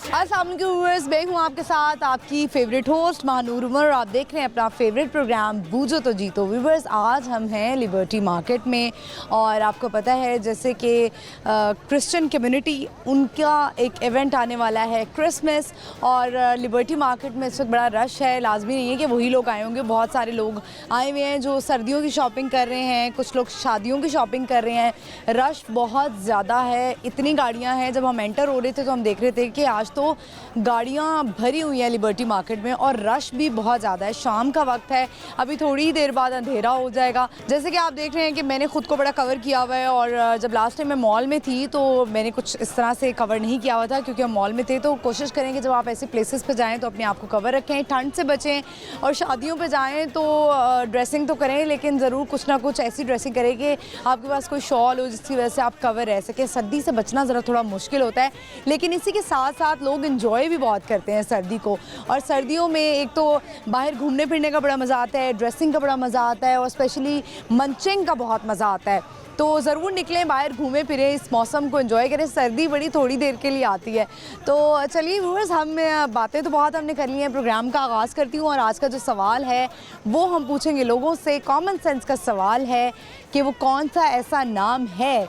अस्सलाम वालेकुम व्यूअर्स, मैं हूँ आपके साथ आपकी फेवरेट होस्ट महानूर उमर और आप देख रहे हैं अपना फेवरेट प्रोग्राम बूझो तो जीतो। व्यूअर्स, आज हम हैं लिबर्टी मार्केट में और आपको पता है जैसे कि क्रिश्चियन कम्युनिटी उनका एक इवेंट आने वाला है क्रिसमस और लिबर्टी मार्केट में इस वक्त बड़ा रश है। लाजमी नहीं है कि वही लोग आए होंगे, बहुत सारे लोग आए हुए हैं जो सर्दियों की शॉपिंग कर रहे हैं, कुछ लोग शादियों की शॉपिंग कर रहे हैं। रश बहुत ज़्यादा है, इतनी गाड़ियाँ हैं। जब हम एंटर हो रहे थे तो हम देख रहे थे कि आज तो गाड़ियाँ भरी हुई हैं लिबर्टी मार्केट में और रश भी बहुत ज़्यादा है। शाम का वक्त है, अभी थोड़ी ही देर बाद अंधेरा हो जाएगा। जैसे कि आप देख रहे हैं कि मैंने खुद को बड़ा कवर किया हुआ है और जब लास्ट टाइम मैं मॉल में थी तो मैंने कुछ इस तरह से कवर नहीं किया हुआ था क्योंकि हम मॉल में थे। तो कोशिश करें कि जब आप ऐसे प्लेसेस पे जाएँ तो अपने आप को कवर रखें, ठंड से बचें और शादियों पे जाएँ तो ड्रेसिंग तो करें लेकिन ज़रूर कुछ ना कुछ ऐसी ड्रेसिंग करें कि आपके पास कोई शॉल हो जिसकी वजह से आप कवर रह सकें। सर्दी से बचना ज़रा थोड़ा मुश्किल होता है लेकिन इसी के साथ साथ लोग इन्जॉय भी बहुत करते हैं सर्दी को। और सर्दियों में एक तो बाहर घूमने फिरने का बड़ा मज़ा आता है, ड्रेसिंग का बड़ा मज़ा आता है और स्पेशली मंचिंग का बहुत मज़ा आता है। तो ज़रूर निकलें बाहर, घूमें फिरें, इस मौसम को एंजॉय करें। सर्दी बड़ी थोड़ी देर के लिए आती है। तो चलिए व्यूअर्स, हम बातें तो बहुत हमने कर ली हैं, प्रोग्राम का आगाज़ करती हूँ और आज का जो सवाल है वो हम पूछेंगे लोगों से। कॉमन सेंस का सवाल है कि वो कौन सा ऐसा नाम है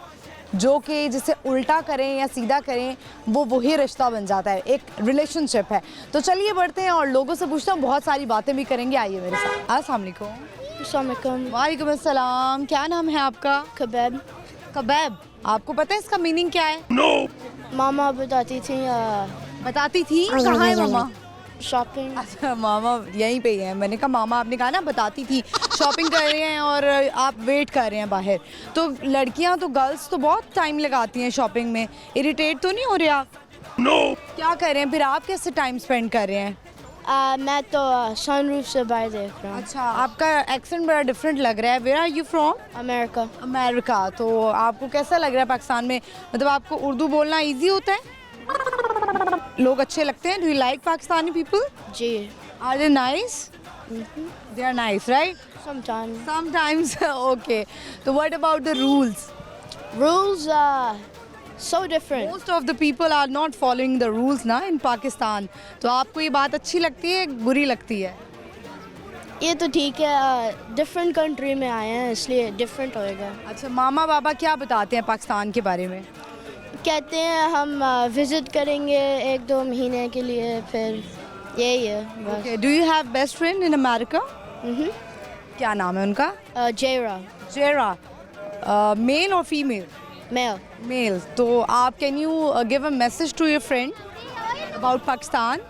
जो कि जिसे उल्टा करें या सीधा करें वो वही रिश्ता बन जाता है, एक रिलेशनशिप है। तो चलिए बढ़ते हैं और लोगों से पूछते हैं, बहुत सारी बातें भी करेंगे। आइए मेरे साथ। अस्सलाम वालेकुम। वालेकुम अस्सलाम। क्या नाम है आपका? कबाब। कबाब। आपको पता है इसका मीनिंग क्या है? मामा बताती थी बताती थी। कहाँ है मामा? शॉपिंग। अच्छा, मामा यहीं पे ही है। मैंने कहा मामा, आपने कहा ना बताती थी। शॉपिंग कर रहे हैं और आप वेट कर रहे हैं बाहर। तो लड़कियां तो गर्ल्स तो बहुत टाइम लगाती हैं शॉपिंग में। इरिटेट तो नहीं हो रहे आप? क्या कर रहे हैं फिर आप? कैसे टाइम स्पेंड कर रहे हैं? मैं तो सनरूफ से बाहर देख रहा हूँ। अच्छा, आपका एक्सेंट बड़ा डिफरेंट लग रहा है। Where are you from? America. America. तो आपको कैसा लग रहा है पाकिस्तान में? मतलब आपको उर्दू बोलना ईजी होता है? लोग अच्छे लगते हैं? Do you like Pakistani people? जी। Are they nice? They are nice, right? Sometimes. Sometimes, okay. So what about the rules? Rules so different. Most of the people are not following the rules ना in Pakistan. तो आपको ये बात अच्छी लगती है, बुरी लगती है? ये तो ठीक है, डिफरेंट कंट्री में आए हैं इसलिए डिफरेंट होएगा। अच्छा, मामा बाबा क्या बताते हैं पाकिस्तान के बारे में? कहते हैं हम विजिट करेंगे 1-2 महीने के लिए, फिर यही है बस। Okay. Do you have best friend in America? क्या नाम है उनका? जेरा। जेरा। Male or female? Male. Male. तो आप can you give a message to your friend about Pakistan?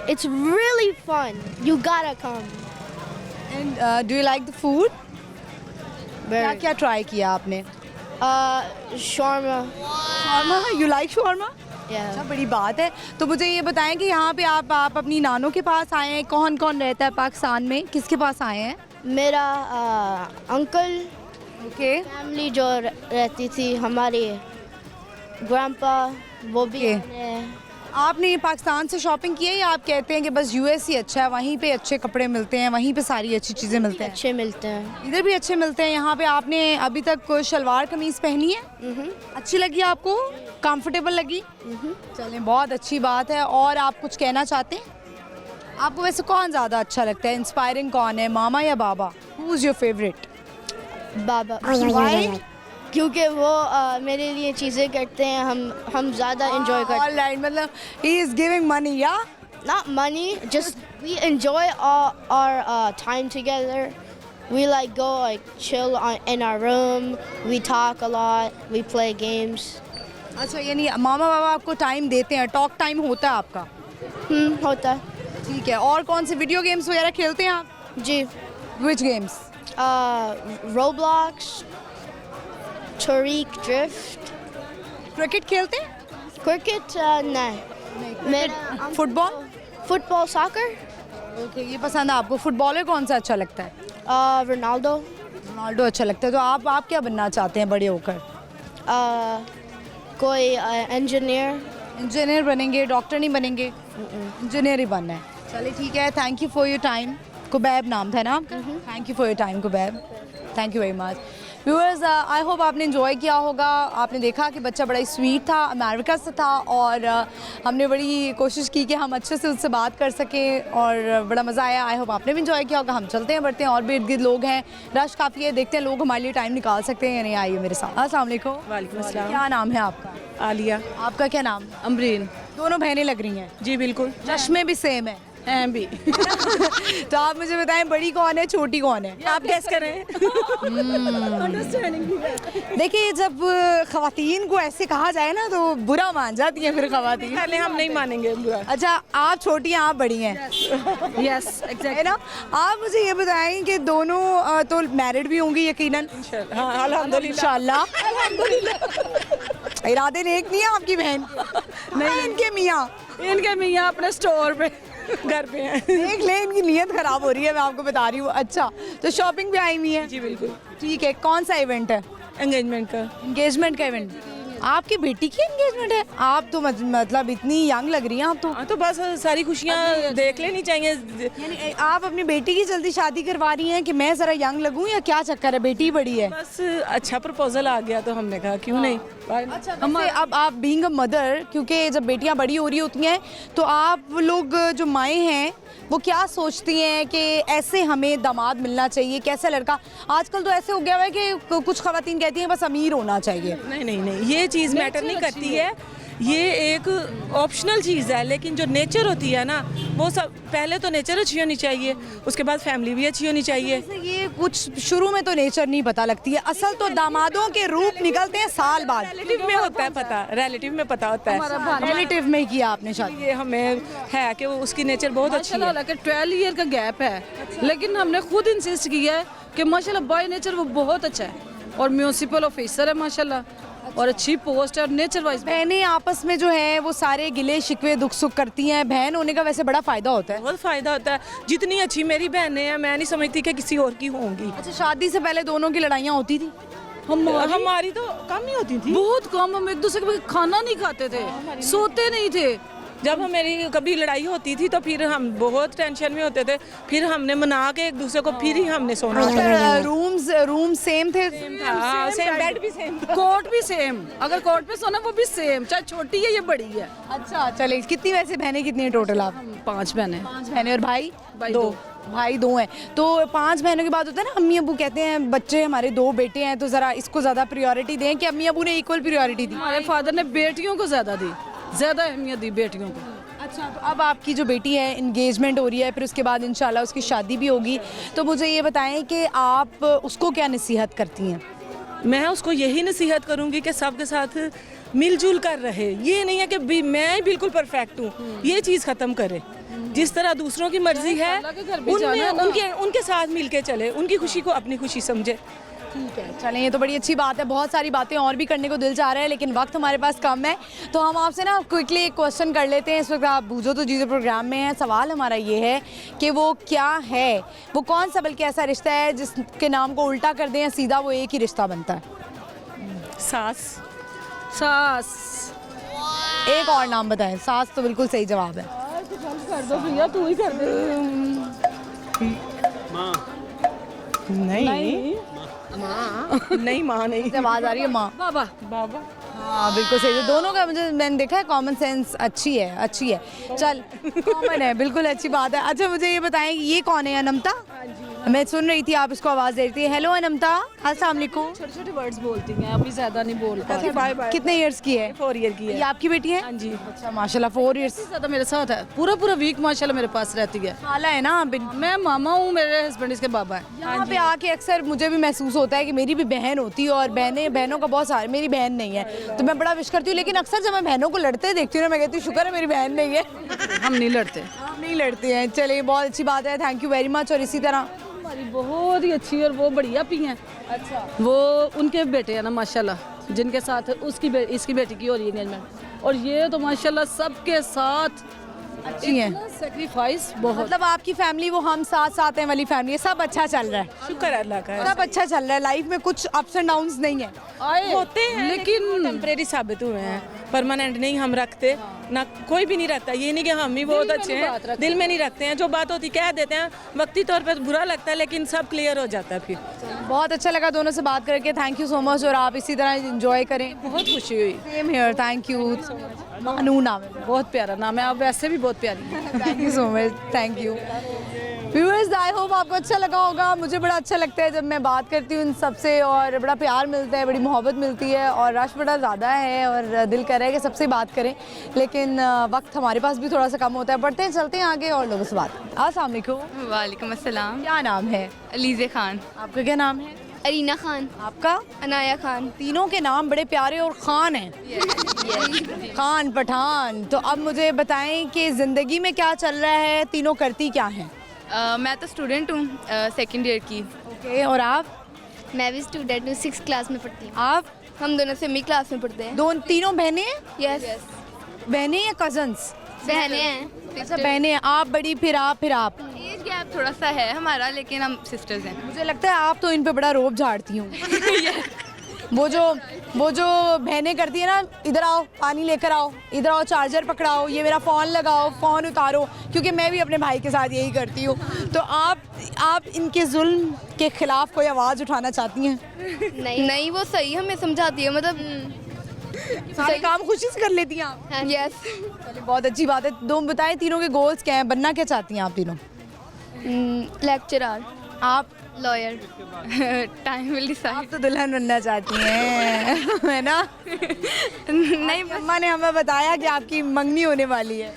It's really fun. You gotta come. And do you like the food? क्या Very. क्या ट्राई किया आपने? Shawarma. शारमा? You like shawarma? Yeah. अच्छा, बड़ी बात है। तो मुझे ये बताएं कि यहाँ पे आप अपनी नानों के पास आए हैं। कौन कौन रहता है पाकिस्तान में? किसके पास आए हैं? मेरा अंकल, ओके। फैमिली जो रहती थी हमारी, ग्रैंपा, वो भी Okay. हैं। आपने ये पाकिस्तान से शॉपिंग की है या आप कहते हैं कि बस यूएस ही अच्छा है, वहीं पे अच्छे कपड़े मिलते हैं, वहीं पे सारी अच्छी चीज़ें मिलते हैं? अच्छे मिलते हैं। इधर भी अच्छे मिलते हैं। यहाँ पे आपने अभी तक कोई शलवार कमीज़ पहनी है? अच्छी लगी आपको? कंफर्टेबल लगी? चलें, बहुत अच्छी बात है। और आप कुछ कहना चाहते हैं? आपको वैसे कौन ज़्यादा अच्छा लगता है? इंस्पायरिंग कौन है, मामा या बाबा? Who is your favourite? बाबा। Why? क्योंकि वो मेरे लिए चीज़ें करते हैं, हम ज़्यादा enjoy करते हैं। Alright, मतलब he is giving money, yeah? Not money, just we enjoy our time together. We like go like chill in our room. We talk a lot. We play games. अच्छा, यानी मामा बाबा आपको टाइम देते हैं, talk time होता है आपका? होता है। ठीक है। और कौन से वीडियो गेम्स वगैरह खेलते हैं आप? जी। Which games? Roblox, Tariq Drift. Cricket खेलते हैं? Cricket, नहीं। मेरा फुटबॉल? soccer. ओके, ये पसंद है आपको। फुटबॉलर कौन सा अच्छा लगता है? Ronaldo. रोनाल्डो अच्छा लगता है। तो आप क्या बनना चाहते हैं बड़े होकर? कोई engineer. इंजीनियर बनेंगे? डॉक्टर नहीं बनेंगे? इंजीनियर ही बनना है। चलिए ठीक है। Thank you for your time. Kubaib नाम था ना आपका? Thank you for your time Kubaib. Thank you very much. Viewers I hope आपने एंजॉय किया होगा। आपने देखा कि बच्चा बड़ा ही स्वीट था, अमेरिका से था, और हमने बड़ी कोशिश की कि हम अच्छे से उससे बात कर सकें और बड़ा मज़ा आया। आई होप आपने भी एंजॉय किया होगा। हम चलते हैं बढ़ते हैं, और भी इर्द गिर्द लोग हैं, रश काफ़ी है, देखते हैं लोग हमारे लिए टाइम निकाल सकते हैं या नहीं। आइए मेरे साथ। अस्सलाम वालेकुम। वालेकुम अस्सलाम। क्या नाम है आपका? आलिया। आपका क्या नाम? अमरीन। दोनों बहनें लग रही हैं। जी बिल्कुल। चश्मे भी सेम है हैं भी। तो आप मुझे बताएं बड़ी कौन है छोटी कौन है? आप गैस करें। देखिए जब खवातीन को ऐसे कहा जाए ना तो बुरा मान जाती हैं फिर खवातीन। पहले हम नहीं मानेंगे बुरा। अच्छा आप छोटी हैं आप बड़ी हैं, यस है ना? आप मुझे ये बताएं कि दोनों तो मैरिड भी होंगी यकीनन? हाँ अल्हम्दुलिल्लाह। इंशाल्लाह। इरादे नेक नहीं है आपकी बहन? नहीं इनके मियाँ। इनके मियाँ अपने स्टोर पे घर पे हैं। देख ले इनकी नीयत खराब हो रही है, मैं आपको बता रही हूँ। अच्छा तो शॉपिंग भी आई हुई है? जी बिल्कुल। ठीक है, कौन सा इवेंट है? एंगेजमेंट का। एंगेजमेंट का इवेंट। आपकी बेटी की एंगेजमेंट है? आप तो मतलब इतनी यंग लग रही हैं आप तो। हाँ तो बस सारी खुशियाँ देख लेनी चाहिए। यानी आप अपनी बेटी की जल्दी शादी करवा रही हैं कि मैं ज़रा यंग लगूं या क्या चक्कर है? बेटी बड़ी है। बस अच्छा प्रपोजल आ गया तो हमने कहा क्यों नहीं। अच्छा वैसे अब आप बीइंग अ मदर, क्योंकि जब बेटियां बड़ी हो रही होती हैं तो आप लोग जो माएँ हैं वो क्या सोचती हैं कि ऐसे हमें दामाद मिलना चाहिए, कैसा लड़का? आजकल तो ऐसे हो गया हुआ है कि कुछ खवातीन कहती हैं बस अमीर होना चाहिए। नहीं नहीं नहीं, ये चीज़ मैटर नहीं करती है, ये एक ऑप्शनल चीज़ है। लेकिन जो नेचर होती है ना वो सब, पहले तो नेचर अच्छी होनी चाहिए, उसके बाद फैमिली भी अच्छी होनी चाहिए। ये कुछ शुरू में तो नेचर नहीं पता लगती है, असल तो दामादों के रूप निकलते हैं साल बाद। रिलेटिव में होता है पता, रिलेटिव में पता होता है। रिलेटिव में किया आपने शादी? ये हमें है कि वो उसकी नेचर बहुत अच्छी है। माशाल्लाह 12 ईयर का गैप है, लेकिन हमने खुद इंसिस्ट किया है कि माशाल्लाह बाय नेचर वो बहुत अच्छा है और म्यूनिसिपल ऑफिसर है माशाल्लाह, और अच्छी पोस्ट है और नेचर वाइज। बहनें आपस में जो है वो सारे गिले शिकवे दुख सुख करती हैं। बहन होने का वैसे बड़ा फायदा होता है। बहुत फायदा होता है। जितनी अच्छी मेरी बहनें हैं मैं नहीं समझती कि किसी और की होंगी। अच्छा शादी से पहले दोनों की लड़ाइयाँ होती थी? हमारी तो कम ही होती थी। बहुत कम, हम एक दूसरे के खाना नहीं खाते थे, सोते नहीं थे। जब हमारी कभी लड़ाई होती थी तो फिर हम बहुत टेंशन में होते थे, फिर हमने मना के एक दूसरे को फिर ही हमने सोना था। रूम सेम थे? सेम बेड भी सेम था। कोट भी सेम, अगर कोट पे सोना वो भी सेम, चाहे छोटी है या बड़ी है। अच्छा चले, कितनी वैसे बहनें कितनी है टोटल आप? 5 बहनें। 5 बहनें। और भाई? दो। भाई 2 हैं। तो 5 बहनों के बाद होता है ना, अम्मी अबू कहते हैं बच्चे हमारे 2 बेटे हैं तो ज़रा इसको ज़्यादा प्रायोरिटी दें, कि अम्मी अबू ने इक्वल प्रायोरिटी दी? हमारे फादर ने बेटियों को ज़्यादा दी, ज़्यादा अहमियत दी बेटियों को। अच्छा तो अब आपकी जो बेटी है इंगेजमेंट हो रही है, फिर उसके बाद इंशाल्लाह उसकी शादी भी होगी, तो मुझे ये बताएं कि आप उसको क्या नसीहत करती हैं? मैं उसको यही नसीहत करूंगी कि सबके साथ मिलजुल कर रहे। ये नहीं है कि मैं बिल्कुल परफेक्ट हूँ, ये चीज़ ख़त्म करे। जिस तरह दूसरों की मर्जी है उनके साथ मिलके चले, उनकी खुशी को अपनी खुशी समझे। ठीक है चलें, ये तो बड़ी अच्छी बात है। बहुत सारी बातें और भी करने को दिल चाह रहा है लेकिन वक्त हमारे पास कम है, तो हम आपसे ना क्विकली एक क्वेश्चन कर लेते हैं। इस वक्त आप बूझो तो जीतो प्रोग्राम में हैं। सवाल हमारा ये है कि वो क्या है, वो कौन सा बल्कि ऐसा रिश्ता है जिसके नाम को उल्टा कर दें या सीधा वो एक ही रिश्ता बनता है? सास। सास। एक और नाम बताएं। सास तो बिल्कुल सही जवाब है। कर दो भैया, तू ही कर दे। नहीं नहीं माँ नहीं। आवाज़ आ रही है माँ। बाबा। बाबा। हाँ बिल्कुल सही है। दोनों का मुझे मैंने देखा है कॉमन सेंस अच्छी है, अच्छी है। चल कॉमन है, बिल्कुल अच्छी बात है। अच्छा मुझे ये बताएं ये कौन है? अनमता? मैं सुन रही थी आप इसको आवाज़ दे रही थी। हेलो अनमता, अस्सलाम वालेकुम। छोटे छोटे वर्ड्स बोलती हैं, अभी ज़्यादा नहीं बोल पा रही। Bye bye. कितने इयर्स की है? 4 ईयर की ये है। आपकी बेटी है? हाँ जी। अच्छा माशाल्लाह 4 इयर्स। ज़्यादा मेरे साथ है, पूरा वीक माशाल्लाह मेरे पास रहती है। खाला है ना आप? मैं मामा हूँ, मेरे हस्बैंड इसके बाबा हैं। यहाँ पे आके अक्सर मुझे भी महसूस होता है कि मेरी भी बहन होती है और बहनों का बहुत सारे। मेरी बहन नहीं है तो मैं बड़ा विश करती हूँ, लेकिन अक्सर जब मैं बहनों को लड़ते देखती हूँ ना मैं कहती हूँ शुक्र है मेरी बहन नहीं है। हम नहीं लड़ते। आप नहीं लड़ते हैं, चलिए बहुत अच्छी बात है। Thank you very much. और इसी तरह हमारी बहुत ही अच्छी और वो बढ़िया पी हैं। अच्छा वो उनके बेटे हैं ना माशाल्लाह, जिनके साथ इसकी बेटी की हो रही है एंगेजमेंट, और ये तो माशाल्लाह सबके साथ अच्छी हैं। इतना सेक्रीफाइस बहुत। मतलब आपकी फैमिली वो हम साथ साथ हैं वाली फैमिली है, सब अच्छा चल रहा है, शुक्र है अल्लाह का। सब अच्छा चल रहा है, लाइफ में कुछ अप्स एंड डाउन्स नहीं है। होते हैं लेकिन टेम्परेरी साबित हुए हैं, परमानेंट नहीं हम रखते ना, कोई भी नहीं रखता। ये नहीं कि हम ही बहुत अच्छे हैं, दिल में नहीं रखते हैं, जो बात होती कह देते हैं, वक्ती तौर पर बुरा लगता है लेकिन सब क्लियर हो जाता है फिर। बहुत अच्छा लगा दोनों से बात करके, थैंक यू सो मच, और आप इसी तरह एंजॉय करें। बहुत खुशी हुई। Same here, thank you. मानू नाम है, बहुत प्यारा नाम है, आप वैसे भी बहुत प्यारी हैं। Thank you so much, thank you. Viewers, I hope आपको अच्छा लगा होगा। मुझे बड़ा अच्छा लगता है जब मैं बात करती हूँ इन सबसे, और बड़ा प्यार मिलता है, बड़ी मोहब्बत मिलती है, और रश बड़ा ज़्यादा है और दिल कर रहा है कि सबसे बात करें, लेकिन वक्त हमारे पास भी थोड़ा सा कम होता है। बढ़ते हैं, चलते हैं आगे और लोगों से बात। अस्सलाम वालेकुम। वालेकुम अस्सलाम। क्या नाम है? अलीज़े खान। आपका क्या नाम है? अरीना खान। आपका? अनाया खान। तीनों के नाम बड़े प्यारे और खान हैं। खान पठान। तो अब मुझे बताएं कि ज़िंदगी में क्या चल रहा है, तीनों करती क्या हैं? मैं तो स्टूडेंट हूँ, सेकंड ईयर की। ओके, और आप? मैं भी स्टूडेंट हूँ, 6th क्लास में पढ़ती हूँ। आप? हम दोनों सेमी क्लास में पढ़ते हैं। तीनों बहनें हैं? यस। बहनें या कजन्स? बहनें हैं। अच्छा, बहनें। आप बड़ी, फिर आप, फिर आप। एज गैप थोड़ा सा है हमारा, लेकिन हम सिस्टर्स हैं। मुझे लगता है आप तो इन पे बड़ा रोब झाड़ती हूँ। वो जो बहनें करती है ना, इधर आओ पानी लेकर आओ, इधर आओ चार्जर पकड़ाओ, ये मेरा फ़ोन लगाओ, फ़ोन उतारो, क्योंकि मैं भी अपने भाई के साथ यही करती हूँ। तो आप इनके जुल्म के खिलाफ कोई आवाज़ उठाना चाहती हैं? नहीं, वो सही हमें समझाती है, मतलब सारे काम खुशी से कर लेती हैं आप? यस। चलिए, बहुत अच्छी बात है। दो बताएं, तीनों के गोल्स क्या हैं, बनना क्या चाहती हैं आप तीनों? लेक्चरर। आप? लॉयर। Time will decide. आप तो दुल्हन बनना चाहती हैं, है ना? नहीं अम्मा ने हमें बताया कि आपकी मंगनी होने वाली है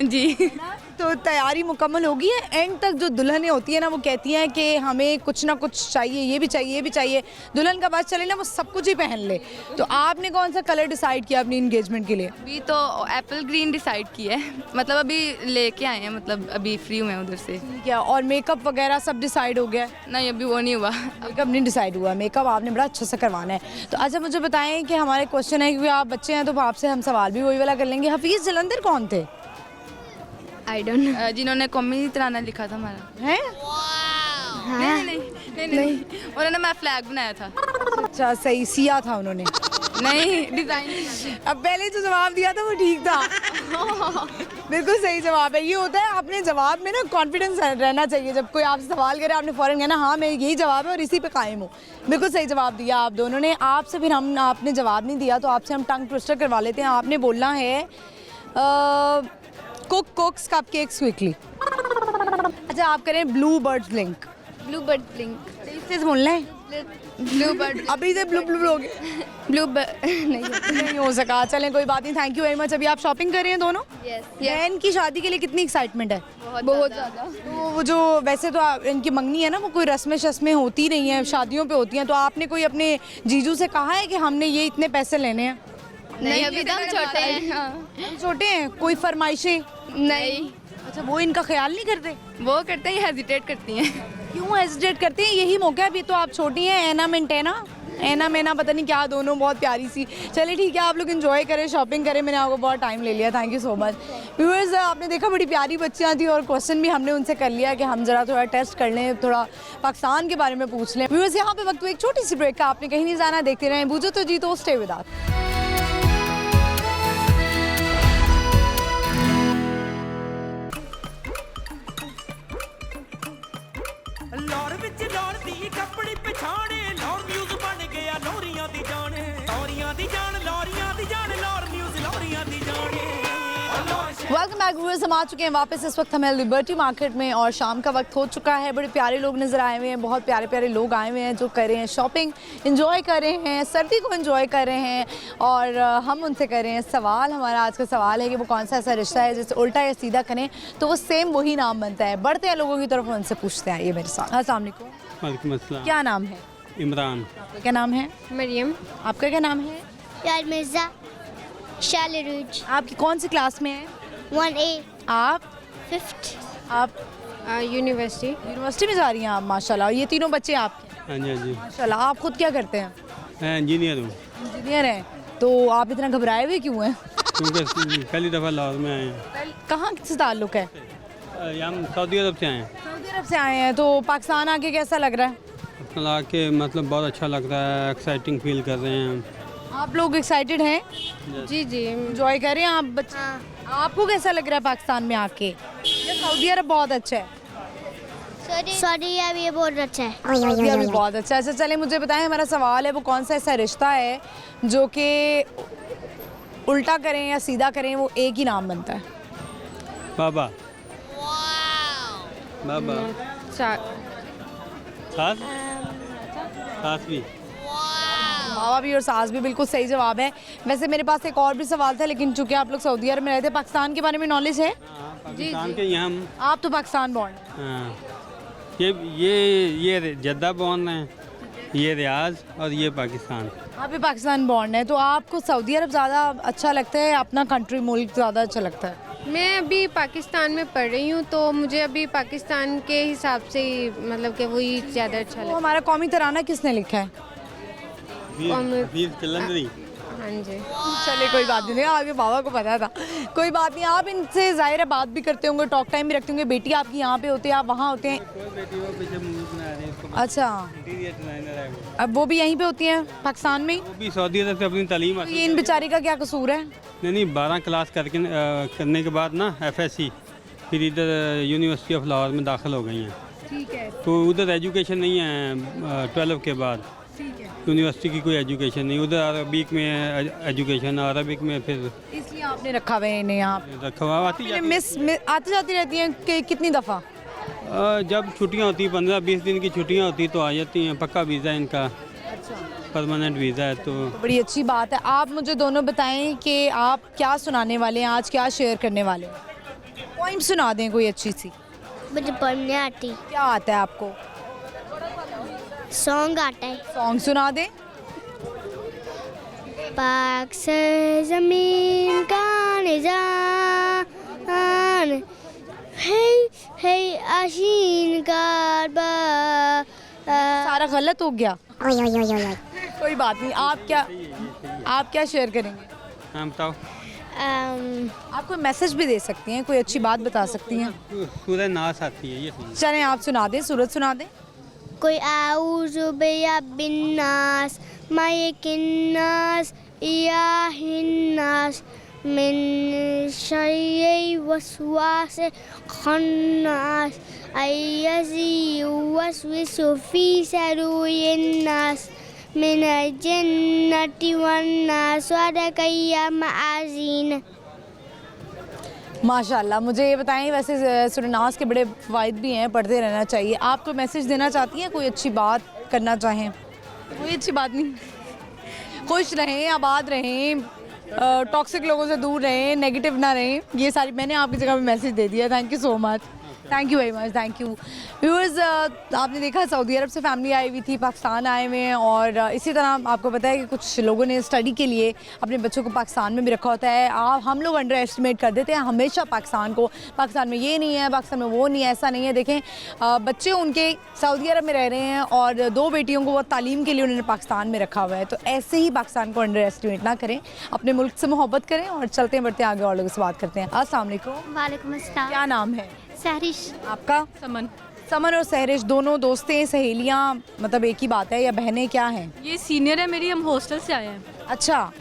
जी। तो तैयारी मुकम्मल होगी है? एंड तक जो दुल्हनें होती है ना, वो कहती हैं कि हमें कुछ ना कुछ चाहिए, ये भी चाहिए, ये भी चाहिए। दुल्हन का बस चले ना, वो सब कुछ ही पहन ले। तो आपने कौन सा कलर डिसाइड किया अपनी इंगेजमेंट के लिए? अभी तो एप्पल ग्रीन डिसाइड किया है, मतलब अभी लेके आए हैं, मतलब अभी फ्री हुए हैं उधर से। क्या, और मेकअप वगैरह सब डिसाइड हो गया? नहीं अभी वो नहीं हुआ। मेकअप नहीं डिसाइड हुआ, मेकअप आपने बड़ा अच्छे से करवाना है। तो अच्छा मुझे बताएं कि हमारे क्वेश्चन है, क्योंकि आप बच्चे हैं तो आपसे हम सवाल भी वही वाला कर लेंगे। हफीज़ जलंधर कौन थे? I don't know. जिन्होंने कौमी तराना लिखा था हमारा। हैं? नहीं, उन्होंने मैं फ्लैग बनाया था। अच्छा, सही सिया था उन्होंने? नहीं, डिज़ाइन। अब पहले जो जवाब दिया था वो ठीक था। बिल्कुल सही जवाब है। ये होता है, अपने जवाब में ना कॉन्फिडेंस रहना चाहिए। जब कोई आपसे सवाल करे, आपने फ़ौरन कहना हाँ मैं यही जवाब है और इसी पे कायम हूँ। बिल्कुल सही जवाब दिया आप दोनों ने। आपसे फिर आपने जवाब नहीं दिया तो आपसे हम टंग ट्विस्टर करवा लेते हैं। आपने बोलना है कुक्स कपकेक्स क्विकली। अच्छा, आप करें blue birds blink. Blue bird blink. तेज बोलना है। Blue bird. अभी से ब्लू ब्लू हो गए। ब्लू बर्ड नहीं हो सका। चलें कोई बात नहीं, थैंक यू वेरी मच। अभी आप शॉपिंग कर रहे हैं दोनों? यस। बहन की शादी के लिए कितनी एक्साइटमेंट है? बहुत ज़्यादा। तो वो जो वैसे तो इनकी मंगनी है ना, वो कोई रस्में शस्में होती नहीं है, शादियों पे होती हैं। तो आपने कोई अपने जीजू से कहा है कि हमने ये इतने पैसे लेने हैं? नहीं, अभी तो हम छोटे हैं। हम छोटे हैं, कोई फरमाइशें? नहीं। अच्छा, वो इनका ख्याल नहीं करते? वो करते हैं, हेजिटेट करती हैं। क्यों हेजिटेट करते हैं? यही मौका है, अभी तो आप छोटी हैं। एना मेंटेना, एना मैना, पता नहीं क्या, दोनों बहुत प्यारी सी। चलिए ठीक है, आप लोग एंजॉय करें, शॉपिंग करें। मैंने आपको बहुत टाइम ले लिया, thank you so much. Viewers, आपने देखा बड़ी प्यारी बच्चियाँ थी और क्वेश्चन भी हमने उनसे कर लिया कि हम ज़रा थोड़ा टेस्ट कर लें, थोड़ा पाकिस्तान के बारे में पूछ लें। व्यूअर्स, यहाँ पे वक्त एक छोटी सी ब्रेक का, आपने कहीं नहीं जाना, देखते रहें बूझो तो जीतो, स्टे विद अस। लौर विच लौर दी कपड़ी पछाणे लौर न्यूज़ बन गया लौरियां दी जान लौरियां दी जान लौर न्यूज़ लौरियां दी जान। वेलकम बैक व्यूअर्स, हम आ चुके हैं वापस। इस वक्त हमें लिबर्टी मार्केट में और शाम का वक्त हो चुका है। बड़े प्यारे लोग नज़र आए हुए हैं, बहुत प्यारे प्यारे लोग आए हुए हैं जो कर रहे हैं शॉपिंग, इंजॉय कर रहे हैं, सर्दी को इंजॉय कर रहे हैं। और हम उनसे कर रहे हैं सवाल। हमारा आज का सवाल है कि वो कौन सा ऐसा रिश्ता है जैसे उल्टा या सीधा करें तो वो सेम वही नाम बनता है। बढ़ते हैं लोगों की तरफ, उनसे पूछते हैं। ये मेरे साथ। अस्सलाम वालेकुम। वालेकुम अस्सलाम। क्या नाम है? इमरान। आपका क्या नाम है? मरियम। आपका क्या नाम है? यार मिर्जा। शालिरूज। आपकी कौन सी क्लास में है? 1A। आप? 5th। आप यूनिवर्सिटी। यूनिवर्सिटी में जा रही हैं आप? माशाल्लाह। ये तीनों बच्चे आपके? हाँ जी, हाँ जी। माशाल्लाह। आप खुद क्या करते हैं? मैं इंजीनियर हूँ। इंजीनियर हैं। तो आप इतना घबराए हुए क्यों हैं? क्योंकि पहली दफ़ा लाहौर में आए हैं। कहाँ से ताल्लुक़ है? हम सऊदी अरब से आए हैं। सऊदी अरब से आए हैं, तो पाकिस्तान आके कैसा लग रहा है? अपना के मतलब बहुत अच्छा लग रहा है, एक्साइटिंग फील कर रहे हैं हम। आप लोग एक्साइटेड हैं? जी जी एंजॉय कर रहे हैं आप बच्चे? आपको कैसा लग रहा है पाकिस्तान में आके? या सऊदी अरब बहुत अच्छा है? सॉरी अब ये बहुत अच्छा है। सऊदी अरब भी बहुत अच्छा है। अच्छा चले मुझे बताएं, हमारा सवाल है वो कौन सा ऐसा रिश्ता है जो कि उल्टा करें या सीधा करें वो एक ही नाम बनता है? बाबा बाबा सास सास भी। बाबा भी और सास भी, बिल्कुल सही जवाब है। वैसे मेरे पास एक और भी सवाल था, लेकिन चूंकि आप लोग सऊदी अरब में रहते हैं, पाकिस्तान के बारे में नॉलेज है? हाँ, पाकिस्तान के यहाँ हम। आप तो पाकिस्तान बॉर्न हैं। हाँ, ये जद्दा बॉर्न है, ये रियाज और ये पाकिस्तान। आप भी पाकिस्तान बॉर्न है, तो आपको सऊदी अरब ज़्यादा अच्छा लगता है, अपना कंट्री मुल्क ज़्यादा अच्छा लगता है? मैं अभी पाकिस्तान में पढ़ रही हूँ, तो मुझे अभी पाकिस्तान के हिसाब से ही मतलब कि वही ज़्यादा अच्छा तो लगता हमारा कौमी तराना किसने लिखा है? वीर कलंदरी। है। हाँ जी। चले कोई बात नहीं, आगे बाबा को पता था। कोई बात नहीं, आप इनसे जाहिर है बात भी करते होंगे, टॉक टाइम भी रखते होंगे। बेटी आपकी यहाँ पे होती है, आप वहाँ होते हैं? अच्छा, अब वो भी यहीं पे होती हैं पाकिस्तान में ही? वो भी सऊदी अरब से अपनी तालीम तो हासिल ये इन बेचारी का क्या कसूर है? नहीं 12 क्लास करने के बाद ना FSC फिर इधर यूनिवर्सिटी ऑफ लाहौर में दाखिल हो गई हैं। ठीक है, तो उधर एजुकेशन नहीं है 12 के बाद, ठीक है। यूनिवर्सिटी की कोई एजुकेशन नहीं। उधर अरबिक में एजुकेशन, अरबिक में फिर इसलिए आपने रखा हुआ है इन्हें यहाँ पे? रखा हुआ आती जाती। मिस आती जाती रहती हैं कि कितनी दफ़ा? जब छुट्टियाँ होती 15-20 दिन की छुट्टियाँ होती तो आ जाती हैं। पक्का वीज़ा है इनका, परमानेंट वीज़ा है। तो बड़ी अच्छी बात है। आप मुझे दोनों बताएं कि आप क्या सुनाने वाले हैं आज, क्या शेयर करने वाले हैं? पोइम सुना दें कोई अच्छी सी। मुझे पढ़ने आती, क्या आता है आपको? सॉन्ग आता है। सॉन्ग सुना दें। पाक से ज़मीन का निजान है आशीन का सारा गलत हो गया, कोई बात नहीं। आप क्या शेयर करेंगे? हाँ बताओ। आप कोई मैसेज भी दे सकती हैं, कोई अच्छी बात बता सकती हैं। सूरह नास आती है, ये सुनिए। चलें आप सुना दें, सूरत सुना दें। कोई आऊज़ु बिन्नास मायकिन्नास इयाहिन्नास मिन शर्रिल वसवासिल खन्नास अय्यज़ी वसविसु फी सदूरिन्नास मिनल जन्नति वन्नास सदक़ल्लाहु मआज़ीन। माशाल्लाह। मुझे ये बताएं, वैसे सूरह नास के बड़े फ़वाइद भी हैं, पढ़ते रहना चाहिए। आप कोई मैसेज देना चाहती हैं, कोई अच्छी बात करना चाहें? कोई अच्छी बात नहीं? खुश रहें, आबाद रहें, टॉक्सिक लोगों से दूर रहें, नेगेटिव ना रहें, ये सारी मैंने आपकी जगह पे मैसेज दे दिया। Thank you so much, thank you very much, thank you. Viewers, आपने देखा सऊदी अरब से फैमिली आई हुई थी, पाकिस्तान आए हुए हैं, और इसी तरह आपको पता है कि कुछ लोगों ने स्टडी के लिए अपने बच्चों को पाकिस्तान में भी रखा होता है। हम लोग अंडर एस्टिमेट कर देते हैं हमेशा पाकिस्तान को, पाकिस्तान में ये नहीं है, पाकिस्तान में वो नहीं है, ऐसा नहीं है। देखें, बच्चे उनके सऊदी अरब में रह रहे हैं और 2 बेटियों को वो तालीम के लिए उन्होंने पाकिस्तान में रखा हुआ है। तो ऐसे ही पाकिस्तान को अंडर एस्टिमेट ना करें, अपने मुल्क से मोहब्बत करें, और चलते बढ़ते आगे और लोगों से बात करते हैं। अस्सलाम वालेकुम। वालेकुम अस्सलाम। क्या नाम है? सहरिश। आपका? समन। समन और सहरिश दोनों दोस्तें, सहेलियाँ, मतलब एक ही बात है, या बहनें क्या हैं? ये सीनियर है मेरी, हम हॉस्टल से आए हैं। अच्छा,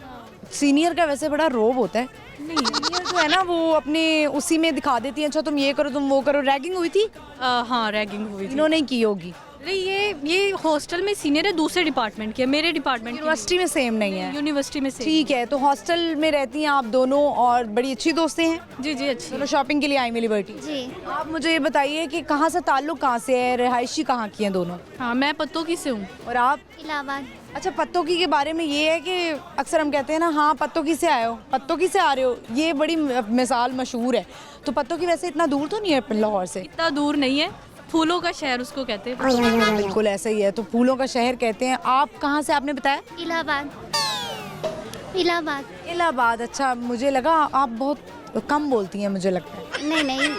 सीनियर का वैसे बड़ा रोब होता है। नहीं, सीनियर जो है ना वो अपने उसी में दिखा देती हैं, अच्छा तुम ये करो, तुम वो करो। रैगिंग हुई थी? हाँ रैगिंग हुई थी। इन्होंने की होगी। नहीं ये हॉस्टल में सीनियर है, दूसरे डिपार्टमेंट के, मेरे डिपार्टमेंट यूनिवर्सिटी में सेम नहीं है? यूनिवर्सिटी में से। ठीक है, तो हॉस्टल में रहती हैं आप दोनों और बड़ी अच्छी दोस्तें हैं? जी जी अच्छी। दोनों शॉपिंग के लिए आई मिली लिबर्टी? जी। आप मुझे ये बताइए कि कहाँ से ताल्लुक़ कहाँ से है, रिहायशी कहाँ की हैं दोनों? हाँ मैं पत्तों की से हूँ। और आप? इलाहाबाद। अच्छा, पत्तों की के बारे में ये है कि अक्सर हम कहते हैं ना, हाँ पत्तों की से आए हो, पत्तों की से आ रहे हो, ये बड़ी मिसाल मशहूर है। तो पत्तों की वैसे इतना दूर तो नहीं है लाहौर से? इतना दूर नहीं है, फूलों का शहर उसको कहते हैं। बिल्कुल ऐसा ही है, तो फूलों का शहर कहते हैं। आप कहाँ से, आपने बताया? इलाहाबाद। इलाहाबाद। इलाहाबाद। अच्छा, मुझे लगा आप बहुत कम बोलती हैं, मुझे लगता है। नहीं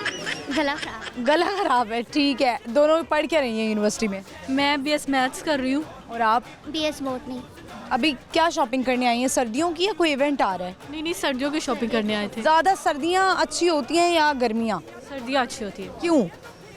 गला खराब। गला खराब है, ठीक है। दोनों पढ़ क्या रही हैं यूनिवर्सिटी में? मैं BS मैथ्स कर रही हूँ। और आप? BS botany. अभी क्या शॉपिंग करने आई हैं, सर्दियों की या कोई इवेंट आ रहा है? नहीं नहीं, सर्दियों की शॉपिंग करने आए थे। ज़्यादा सर्दियाँ अच्छी होती हैं या गर्मियाँ? सर्दियाँ अच्छी होती है। क्यों?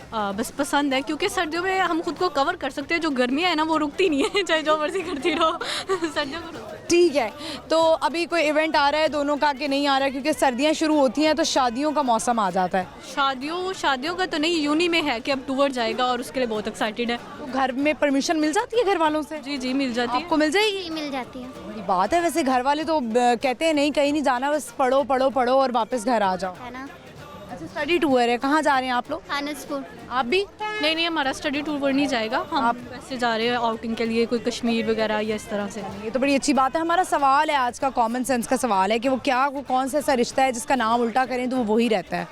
बस पसंद है, क्योंकि सर्दियों में हम खुद को कवर कर सकते हैं। जो गर्मियाँ है ना वो रुकती नहीं है, चाहे जो मर्जी करती रहो। सर्दियों में रुकती है। ठीक है, तो अभी कोई इवेंट आ रहा है दोनों का कि नहीं आ रहा है? क्योंकि सर्दियाँ शुरू होती हैं तो शादियों का मौसम आ जाता है। शादियों का तो नहीं, यूनी में है कि अब टूर जाएगा और उसके लिए बहुत एक्साइटेड है। तो घर में परमिशन मिल जाती है घर वालों से? जी जी मिल जाती है। आपको मिल जाएगी? मिल जाती है। बड़ी बात है। वैसे घर वाले तो कहते हैं नहीं कहीं नहीं जाना, बस पढ़ो पढ़ो पढ़ो और वापस घर आ जाओ, है ना? अच्छा, स्टडी टूर है, कहाँ जा रहे हैं आप लोग? आनंदपुर। आप भी? नहीं नहीं, हमारा स्टडी टूर नहीं जाएगा। हम वैसे जा रहे हैं आउटिंग के लिए, कोई कश्मीर वगैरह या इस तरह से। ये तो बड़ी अच्छी बात है। हमारा सवाल है आज का, कॉमन सेंस का सवाल है कि वो कौन सा ऐसा रिश्ता है जिसका नाम उल्टा करें तो वो वही रहता है?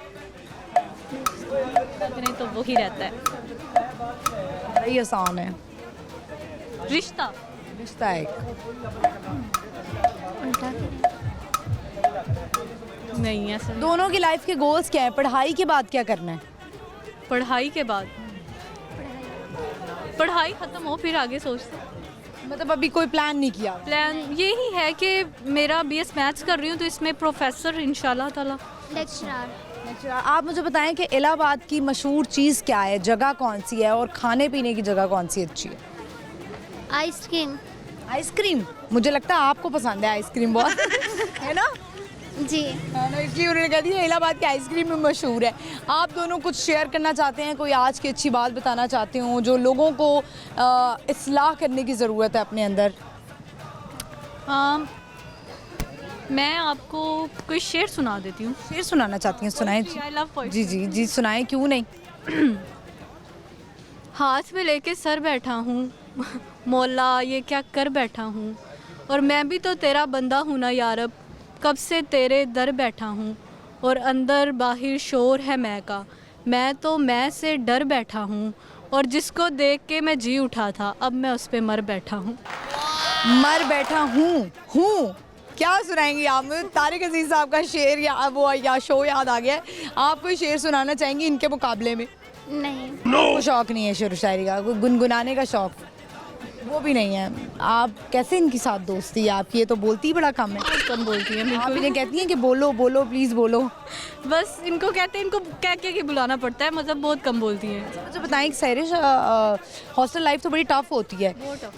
नहीं तो वही रहता है। बड़ी आसान है। रिश्ता रिश्ता है नहीं है सर। दोनों की लाइफ के गोल्स क्या है? पढ़ाई के बाद क्या करना है? पढ़ाई के बाद पढ़ाई ख़त्म हो फिर आगे सोचते हैं। मतलब अभी कोई प्लान नहीं किया? प्लान यही है कि मेरा BS मैथ्स कर रही हूँ तो इसमें प्रोफेसर इंशाल्लाह ताला। लेक्चरर। आप मुझे बताएं कि इलाहाबाद की मशहूर चीज़ क्या है, जगह कौन सी है और खाने पीने की जगह कौन सी अच्छी है? आइसक्रीम। आइसक्रीम? मुझे लगता है आपको पसंद है आइसक्रीम बहुत है ना? जी। हाँ ना, इसलिए उन्होंने कह दिया इलाहाबाद की आइसक्रीम में मशहूर है। आप दोनों कुछ शेयर करना चाहते हैं, कोई आज की अच्छी बात बताना चाहते हो जो लोगों को इस्लाह करने की ज़रूरत है अपने अंदर? मैं आपको कोई शेर सुना देती हूँ। शेर सुनाना चाहती हैं? सुनाएं। I love poetry। जी जी जी सुनाएं, क्यों नहीं। हाथ में लेके सर बैठा हूँ मौला ये क्या कर बैठा हूँ, और मैं भी तो तेरा बंदा हूँ ना यारब, कब से तेरे दर बैठा हूँ, और अंदर बाहर शोर है मैं का, मैं तो मैं से डर बैठा हूँ, और जिसको देख के मैं जी उठा था अब मैं उस पे मर बैठा हूँ। मर बैठा हूँ क्या सुनाएंगी आप? मुझे तारिक अजीज साहब का शेर या शो याद आ गया है। आप कोई शेर सुनाना चाहेंगी इनके मुकाबले में? नहीं। कोई शौक नहीं है शेर शायरी का? कोई गुनगुनाने का शौक? वो भी नहीं है। आप कैसे इनके साथ दोस्ती है आपकी? ये तो बोलती ही बड़ा कम है। बहुत कम बोलती है। आप इन्हें कहती हैं कि बोलो बोलो प्लीज़ बोलो? बस इनको कहते हैं, इनको कह के बुलाना पड़ता है, मतलब बहुत कम बोलती हैं। मुझे बताएं कि सैरिश हॉस्टल लाइफ तो बड़ी टफ होती है,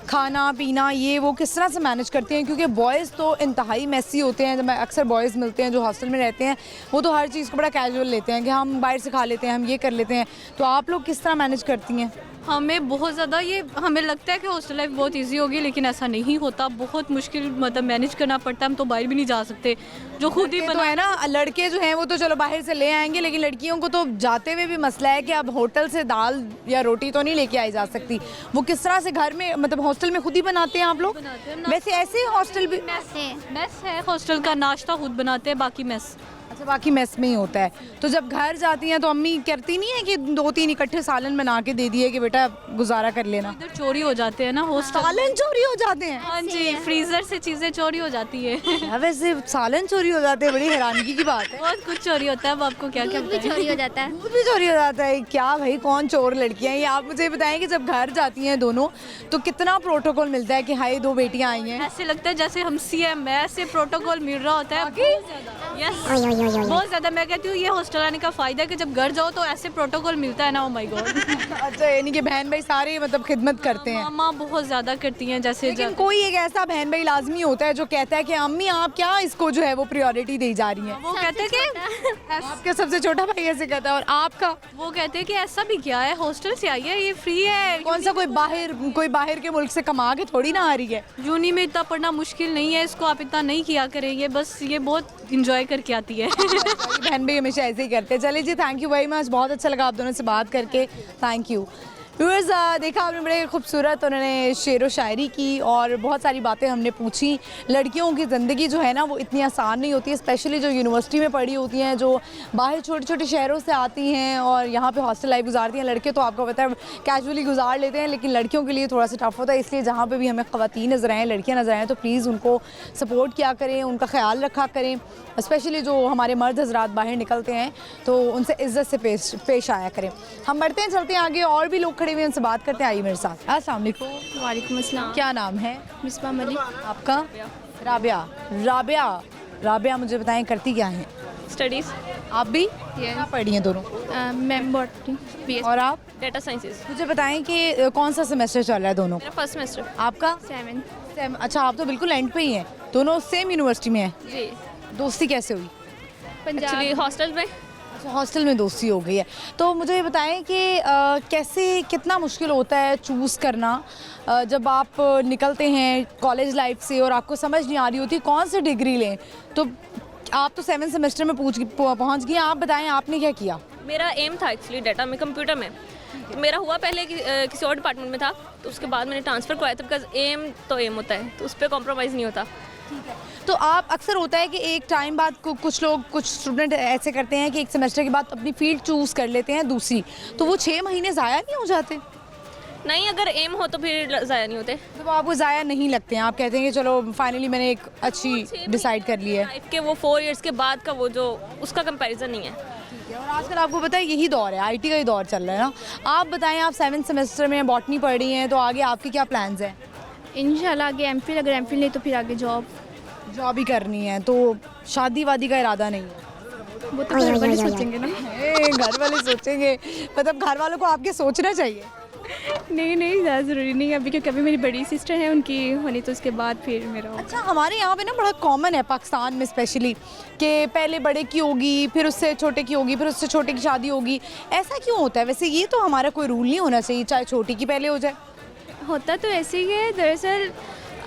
खाना पीना ये वो किस तरह से मैनेज करती हैं? क्योंकि बॉयज़ तो इंतहाई मैसी होते हैं। जब मैं अक्सर बॉयज़ मिलते हैं जो हॉस्टल में रहते हैं वो तो हर चीज़ को बड़ा कैजुअल लेते हैं कि हम बाहर से खा लेते हैं, हम ये कर लेते हैं। तो आप लोग किस तरह मैनेज करती हैं? हमें बहुत ज़्यादा हमें लगता है कि हॉस्टल लाइफ बहुत इजी होगी, लेकिन ऐसा नहीं होता। बहुत मुश्किल मतलब मैनेज करना पड़ता है। हम तो बाहर भी नहीं जा सकते, जो खुद ही तो है ना। लड़के जो हैं वो तो चलो बाहर से ले आएंगे, लेकिन लड़कियों को तो जाते हुए भी मसला है कि अब होटल से दाल या रोटी तो नहीं लेके आई जा सकती। वो किस तरह से घर में मतलब हॉस्टल में खुद ही बनाते हैं आप लोग? वैसे ऐसे हॉस्टल भी मेस है, हॉस्टल का नाश्ता खुद बनाते हैं, बाकी मेस। अच्छा, बाकी मेस में ही होता है। तो जब घर जाती हैं तो अम्मी करती नहीं है कि 2-3 इकट्ठे सालन बना के दे दिए कि बेटा गुजारा कर लेना? इधर चोरी हो जाते हैं ना हॉस्टल। सालन चोरी हो जाते हैं? हाँ जी, फ्रीजर से चीज़ें चोरी हो जाती है। वैसे सालन चोरी हो जाते हैं, बड़ी हैरानगी की बात है। बहुत कुछ चोरी होता है। अब आपको क्या क्या दूध भी चोरी हो जाता है। दूध भी चोरी हो जाता है? क्या भाई कौन चोर लड़कियां हैं ये? आप मुझे बताएं कि जब घर जाती हैं दोनों तो कितना प्रोटोकॉल मिलता है कि हाय 2 बेटियां आई हैं? ऐसे लगता है जैसे हम CM ऐसे प्रोटोकॉल मिल रहा होता है। यस, बहुत ज़्यादा। मैं कहती हूँ ये हॉस्टल आने का फ़ायदा है कि जब घर जाओ तो ऐसे प्रोटोकॉल मिलता है ना। Oh my God. अच्छा, यानी कि बहन भाई सारे मतलब खिदमत करते हैं? मामा बहुत ज़्यादा करती हैं। जैसे लेकिन कोई एक ऐसा बहन भाई लाजमी होता है जो कहता है कि अम्मी आप क्या इसको जो है वो प्रायोरिटी दी जा रही है? वो कहते हैं कि आपका सबसे छोटा भाई ऐसे कहता है, और आपका? वो कहते हैं कि ऐसा भी क्या है, हॉस्टल से आई है, ये फ्री है। कौन सा कोई बाहर के मुल्क से कमा के थोड़ी ना आ रही है? यूनी में इतना पढ़ना मुश्किल नहीं है, इसको आप इतना नहीं किया करेंगे, बस ये बहुत इंजॉय करके आती है। बहन भाई हमेशा ऐसे ही करते हैं। चलिए जी, थैंक यू वेरी मच, बहुत अच्छा लगा आप दोनों से बात करके। Thank you. व्यूअर्स, देखा आपने बड़े खूबसूरत उन्होंने शेर व शायरी की और बहुत सारी बातें हमने पूछी। लड़कियों की ज़िंदगी जो है ना वो इतनी आसान नहीं होती है, स्पेशली जो यूनिवर्सिटी में पढ़ी होती हैं, जो बाहर छोटे छोटे शहरों से आती हैं और यहाँ पे हॉस्टल लाइफ गुजारती हैं। लड़के तो आपको पता है कैजुअली गुजार लेते हैं, लेकिन लड़कियों के लिए थोड़ा सा टफ होता है। इसलिए जहाँ पर भी हमें ख़वातीन नज़र आएँ, लड़कियाँ नज़र आएँ, तो प्लीज़ उनको सपोर्ट किया करें, उनका ख्याल रखा करें। स्पेशली जो हमारे मर्द हजरात बाहर निकलते हैं तो उनसे इज़्ज़त से पेश आया करें। हम बढ़ते हैं, चलते हैं आगे, और भी लोग खड़े खड़े हुए हैं, उनसे बात करते हैं, आइए मेरे साथ। अस्सलाम वालेकुम। वालेकुम अस्सलाम। क्या नाम है? मिसबा मलिक। आपका? राबिया। राबिया, राबिया मुझे बताएं करती क्या है? स्टडीज़। आप भी? क्या पढ़ रही हैं दोनों? Ma'am botany. और आप? Data sciences. मुझे बताएं कि कौन सा सेमेस्टर चल रहा है दोनों? मेरा फर्स्ट सेमेस्टर। आपका? 7। अच्छा, आप तो बिल्कुल एंड पे ही हैं। दोनों सेम यूनिवर्सिटी में हैं। जी। दोस्ती कैसे हुई? एक्चुअली हॉस्टल में। अच्छा, हॉस्टल में दोस्ती हो गई है। तो मुझे ये बताएं कि कैसे, कितना मुश्किल होता है चूज़ करना जब आप निकलते हैं कॉलेज लाइफ से और आपको समझ नहीं आ रही होती कौन सी डिग्री लें। तो आप तो 7 सेमेस्टर में पहुंच गई, आप बताएं आपने क्या किया? मेरा एम था एक्चुअली डेटा में, कंप्यूटर में। तो मेरा हुआ पहले किसी और डिपार्टमेंट में था, तो उसके बाद मैंने ट्रांसफ़र करवाया था, बिकॉज एम तो एम होता है, तो उस पर कॉम्प्रोमाइज़ नहीं होता। तो आप अक्सर होता है कि एक टाइम बाद कुछ लोग, कुछ स्टूडेंट ऐसे करते हैं कि एक सेमेस्टर के बाद अपनी फील्ड चूज़ कर लेते हैं दूसरी, तो वो 6 महीने ज़ाया नहीं हो जाते? नहीं, अगर एम हो तो फिर ज़ाया नहीं होते। तो वो आपको ज़ाया नहीं लगते हैं? आप कहते हैं कि चलो फाइनली मैंने एक अच्छी डिसाइड कर ली है। लाइफ के वो 4 इयर्स के बाद का वो जो उसका कंपैरिजन नहीं है। और आजकल आपको पता है यही दौर है, आईटी का ही दौर चल रहा है ना। आप बताएं, आप 7 सेमेस्टर में बॉटनी पढ़ रही हैं, तो आगे आपके क्या प्लान्स हैं? इंशाल्लाह आगे एमफिल, अगर एमफिल नहीं तो फिर आगे जॉब ही करनी है, तो शादी वादी का इरादा नहीं है? वो तो घर वाले सोचेंगे ना। घर वाले सोचेंगे, मतलब घर वालों को आपके सोचना चाहिए। नहीं ज़्यादा ज़रूरी नहीं है अभी, क्योंकि अभी मेरी बड़ी सिस्टर है, उनकी होनी तो उसके बाद फिर मेरा। अच्छा, हमारे यहाँ पे ना बड़ा कॉमन है पाकिस्तान में स्पेशली कि पहले बड़े की होगी, फिर उससे छोटे की होगी, फिर उससे छोटे की शादी होगी। ऐसा क्यों होता है? वैसे ये तो हमारा कोई रूल नहीं होना चाहिए, चाहे छोटी की पहले हो जाए। होता तो ऐसे ही है दरअसल।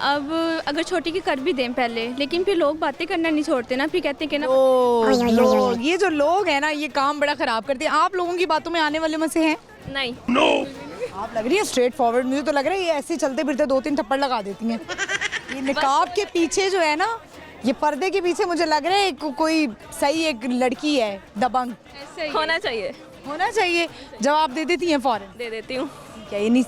अब अगर छोटी की कर भी दें पहले, लेकिन फिर लोग बातें करना नहीं छोड़ते ना, फिर कहते हैं कि ना लोग, ये जो लोग हैं ना, ये काम बड़ा ख़राब करते हैं। आप लोगों की बातों में आने वाले में से हैं? नहीं। आप लग रही है स्ट्रेट फॉरवर्ड, मुझे तो लग रहा है ये ऐसे चलते फिरते 2-3 थप्पड़ लगा देती हैं। ये निकाब के पीछे जो है ना, ये पर्दे के पीछे मुझे लग रहा है कोई सही एक लड़की है दबंग। होना चाहिए। होना चाहिए, जवाब दे देती हैं फौरन? दे देती हूँ। क्या ये नहीं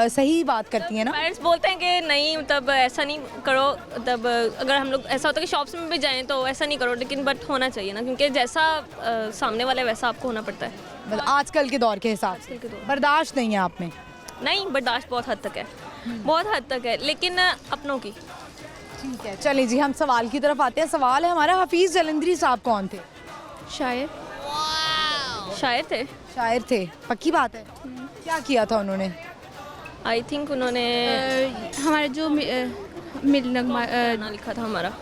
सही बात करती है ना? पेरेंट्स बोलते हैं कि नहीं, तब ऐसा नहीं करो, तब अगर हम लोग ऐसा होता है कि शॉप्स में भी जाएं तो ऐसा नहीं करो, लेकिन बट होना चाहिए ना, क्योंकि जैसा सामने वाला है वैसा आपको होना पड़ता है। मतलब आजकल के दौर के हिसाब से बर्दाश्त नहीं है आप में? नहीं, बर्दाश्त बहुत हद तक है, बहुत हद तक है, लेकिन अपनों की। ठीक है, चलिए जी, हम सवाल की तरफ आते हैं। सवाल है हमारा, हफीज़ जलंधरी साहब कौन थे? शायर। शायर थे। शायर थे, पक्की बात है? क्या किया था उन्होंने? आई थिंक उन्होंने हमारा जो गाना लिखा था हमारा।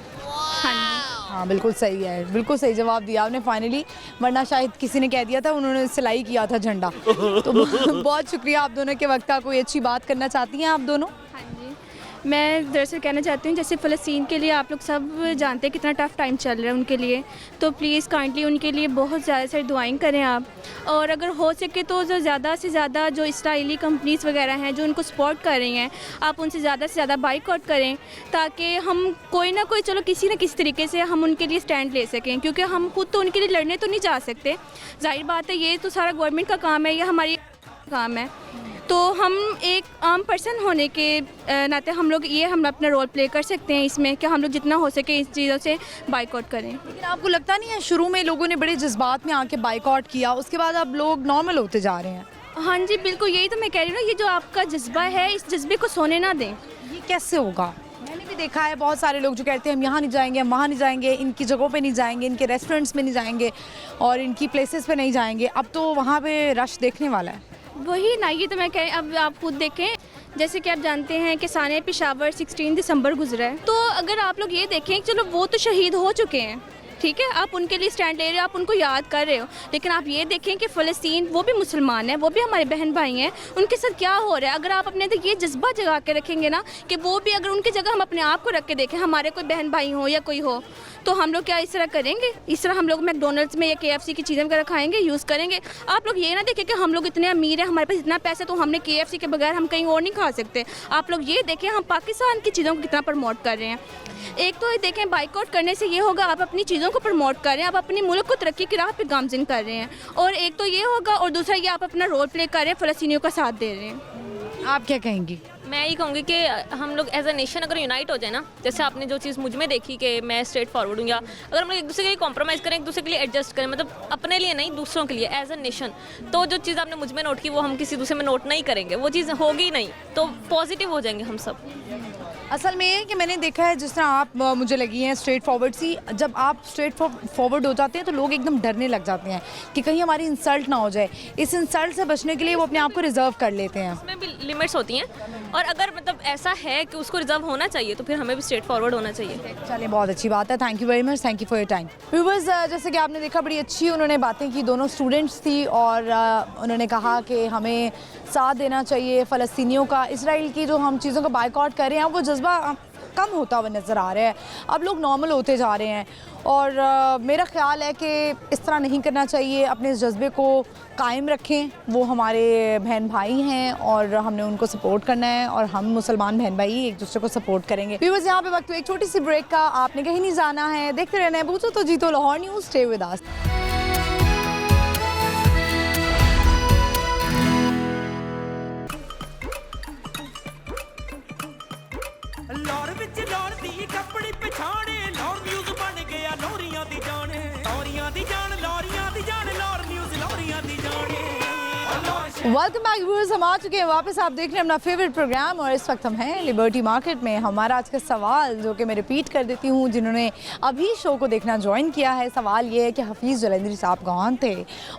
हाँ, बिल्कुल सही है, बिल्कुल सही जवाब दिया आपने फाइनली, वरना शायद किसी ने कह दिया था उन्होंने सिलाई किया था झंडा। तो बहुत शुक्रिया आप दोनों के वक्त का। कोई अच्छी बात करना चाहती हैं आप दोनों? मैं दरअसल कहना चाहती हूँ, जैसे फ़लस्तीन के लिए आप लोग सब जानते हैं कितना टफ़ टाइम चल रहा है उनके लिए, तो प्लीज़ काइंडली उनके लिए बहुत ज़्यादा सारी दुआएं करें आप। और अगर हो सके तो जो ज़्यादा से ज़्यादा जो इसराइली कंपनीज़ वगैरह हैं जो उनको सपोर्ट कर रही हैं, आप उनसे ज़्यादा से ज़्यादा बाइकआउट करें, ताकि हम कोई ना कोई, चलो किसी न किसी तरीके से हम उनके लिए स्टैंड ले सकें, क्योंकि हम खुद तो उनके लिए लड़ने तो नहीं जा सकते, जाहिर बात है, ये तो सारा गवर्नमेंट का काम है, ये हमारी काम है। तो हम एक आम पर्सन होने के नाते हम अपना रोल प्ले कर सकते हैं इसमें, कि हम लोग जितना हो सके इस चीज़ों से बाइकआउट करें। लेकिन आपको लगता नहीं है शुरू में लोगों ने बड़े जज्बात में आके बाइकआउट किया, उसके बाद अब लोग नॉर्मल होते जा रहे हैं? हाँ जी, बिल्कुल, यही तो मैं कह रही हूँ ना, ये जो आपका जज्बा है, इस जज्बे को सोने ना दें। ये कैसे होगा? मैंने भी देखा है बहुत सारे लोग जो कहते हैं हम यहाँ नहीं जाएंगे, हम वहाँ नहीं जाएंगे, इनकी जगहों पे नहीं जाएंगे, इनके रेस्टोरेंट्स में नहीं जाएंगे और इनकी प्लेसेस पे नहीं जाएंगे। अब तो वहाँ पे रश देखने वाला है। वही ना, ये तो मैं कह, अब आप खुद देखें, जैसे कि आप जानते हैं कि साने पेशावर 16 दिसंबर गुजरा है, तो अगर आप लोग ये देखें, चलो वो तो शहीद हो चुके हैं, ठीक है, आप उनके लिए स्टैंड ले रहे हो, आप उनको याद कर रहे हो, लेकिन आप ये देखें कि फ़लस्तीन, वो भी मुसलमान है, वो भी हमारे बहन भाई हैं, उनके साथ क्या हो रहा है। अगर आप अपने अंदर ये जज्बा जगा के रखेंगे ना, कि वो भी, अगर उनकी जगह हम अपने आप को रख के देखें, हमारे कोई बहन भाई हो या कोई हो, तो हम लोग क्या इस तरह करेंगे? इस तरह हम लोग मैकडोनल्ड्स में या KFC की चीज़ें वगैरह खाएंगे, यूज़ करेंगे? आप लोग ये ना देखें कि हम लोग इतने अमीर हैं, हमारे पास इतना पैसा, तो हमने KFC के बगैर हम कहीं और नहीं खा सकते। आप लोग ये देखें हम पाकिस्तान की चीज़ों को कितना प्रमोट कर रहे हैं। एक तो देखें, बाइकआउट करने से ये होगा, आप अपनी चीज़ों को प्रमोट कर रहे हैं, आप अपनी मुल्क को तरक्की की राह पे गामज़िन कर रहे हैं, और एक तो ये होगा, और दूसरा ये आप अपना रोल प्ले कर रहे हैं, फ़लस्तीनियों का साथ दे रहे हैं। आप क्या कहेंगी? मैं यही कहूँगी कि हम लोग एज अ नेशन अगर यूनाइट हो जाए ना, जैसे आपने जो चीज़ मुझ में देखी कि मैं स्ट्रेट फॉरवर्ड हूँ, या अगर हम लोग एक दूसरे के लिए कॉम्प्रोमाइज़ करें, एक दूसरे के लिए एडजस्ट करें, मतलब अपने लिए नहीं दूसरों के लिए एज अ नेशन, तो जो चीज़ आपने मुझ में नोट की वो हम किसी दूसरे में नोट नहीं करेंगे, वो चीज़ होगी नहीं, तो पॉजिटिव हो जाएंगे हम सब। असल में ये है कि मैंने देखा है जिस तरह आप मुझे लगी हैं स्ट्रेट फॉरवर्ड सी, जब आप स्ट्रेट फॉरवर्ड हो जाते हैं तो लोग एकदम डरने लग जाते हैं कि कहीं हमारी इंसल्ट ना हो जाए। इस इंसल्ट से बचने के लिए वो अपने आप को रिजर्व कर लेते हैं। उसमें भी लिमिट्स होती हैं, और अगर मतलब ऐसा है कि उसको रिजर्व होना चाहिए तो फिर हमें भी स्ट्रेट फॉरवर्ड होना चाहिए। चलिए, बहुत अच्छी बात है। Thank you very much, thank you for your time. Viewers, जैसे कि आपने देखा बड़ी अच्छी उन्होंने बातें की, दोनों स्टूडेंट्स थी, और उन्होंने कहा कि हमें साथ देना चाहिए फ़लस्तीनियों का। इसराइल की जो हम चीज़ों का बायकॉट कर रहे हैं वो जज्बा कम होता हुआ नज़र आ रहा है, अब लोग नॉर्मल होते जा रहे हैं, और मेरा ख़्याल है कि इस तरह नहीं करना चाहिए। अपने इस जज्बे को कायम रखें, वो हमारे बहन भाई हैं और हमने उनको सपोर्ट करना है, और हम मुसलमान बहन भाई एक दूसरे को सपोर्ट करेंगे। व्यूअर्स, यहाँ पे वक्त एक छोटी सी ब्रेक का, आपने कहीं नहीं जाना है, देखते रहना है बूझो तो जीतो लाहौर न्यूज़। स्टे विद अस। ਲਾਹੌਰ ਵਿੱਚ ਲਾਹੌਰ ਦੀ ਕੱਪੜੀ ਪਛਾਣੇ ਲਾਹੌਰ ਨਿਊਜ਼ ਬਣ ਗਿਆ ਲੋਰੀਆਂ ਦੀ ਜਾਣ ਲੋਰੀਆਂ ਦੀ ਜਾਣ ਲੋਰੀਆਂ ਦੀ ਜਾਣ ਲਾਹੌਰ ਨਿਊਜ਼ ਲੋਰੀਆਂ ਦੀ ਜਾਣ वेलकम बैक व्यूअर्स, हम आ चुके हैं वापस। आप देख रहे हैं अपना फेवरेट प्रोग्राम, और इस वक्त हम हैं लिबर्टी मार्केट में। हमारा आज का सवाल, जो कि मैं रिपीट कर देती हूँ जिन्होंने अभी शो को देखना ज्वाइन किया है, सवाल ये है कि हफीज़ जलंधरी साहब कौन थे,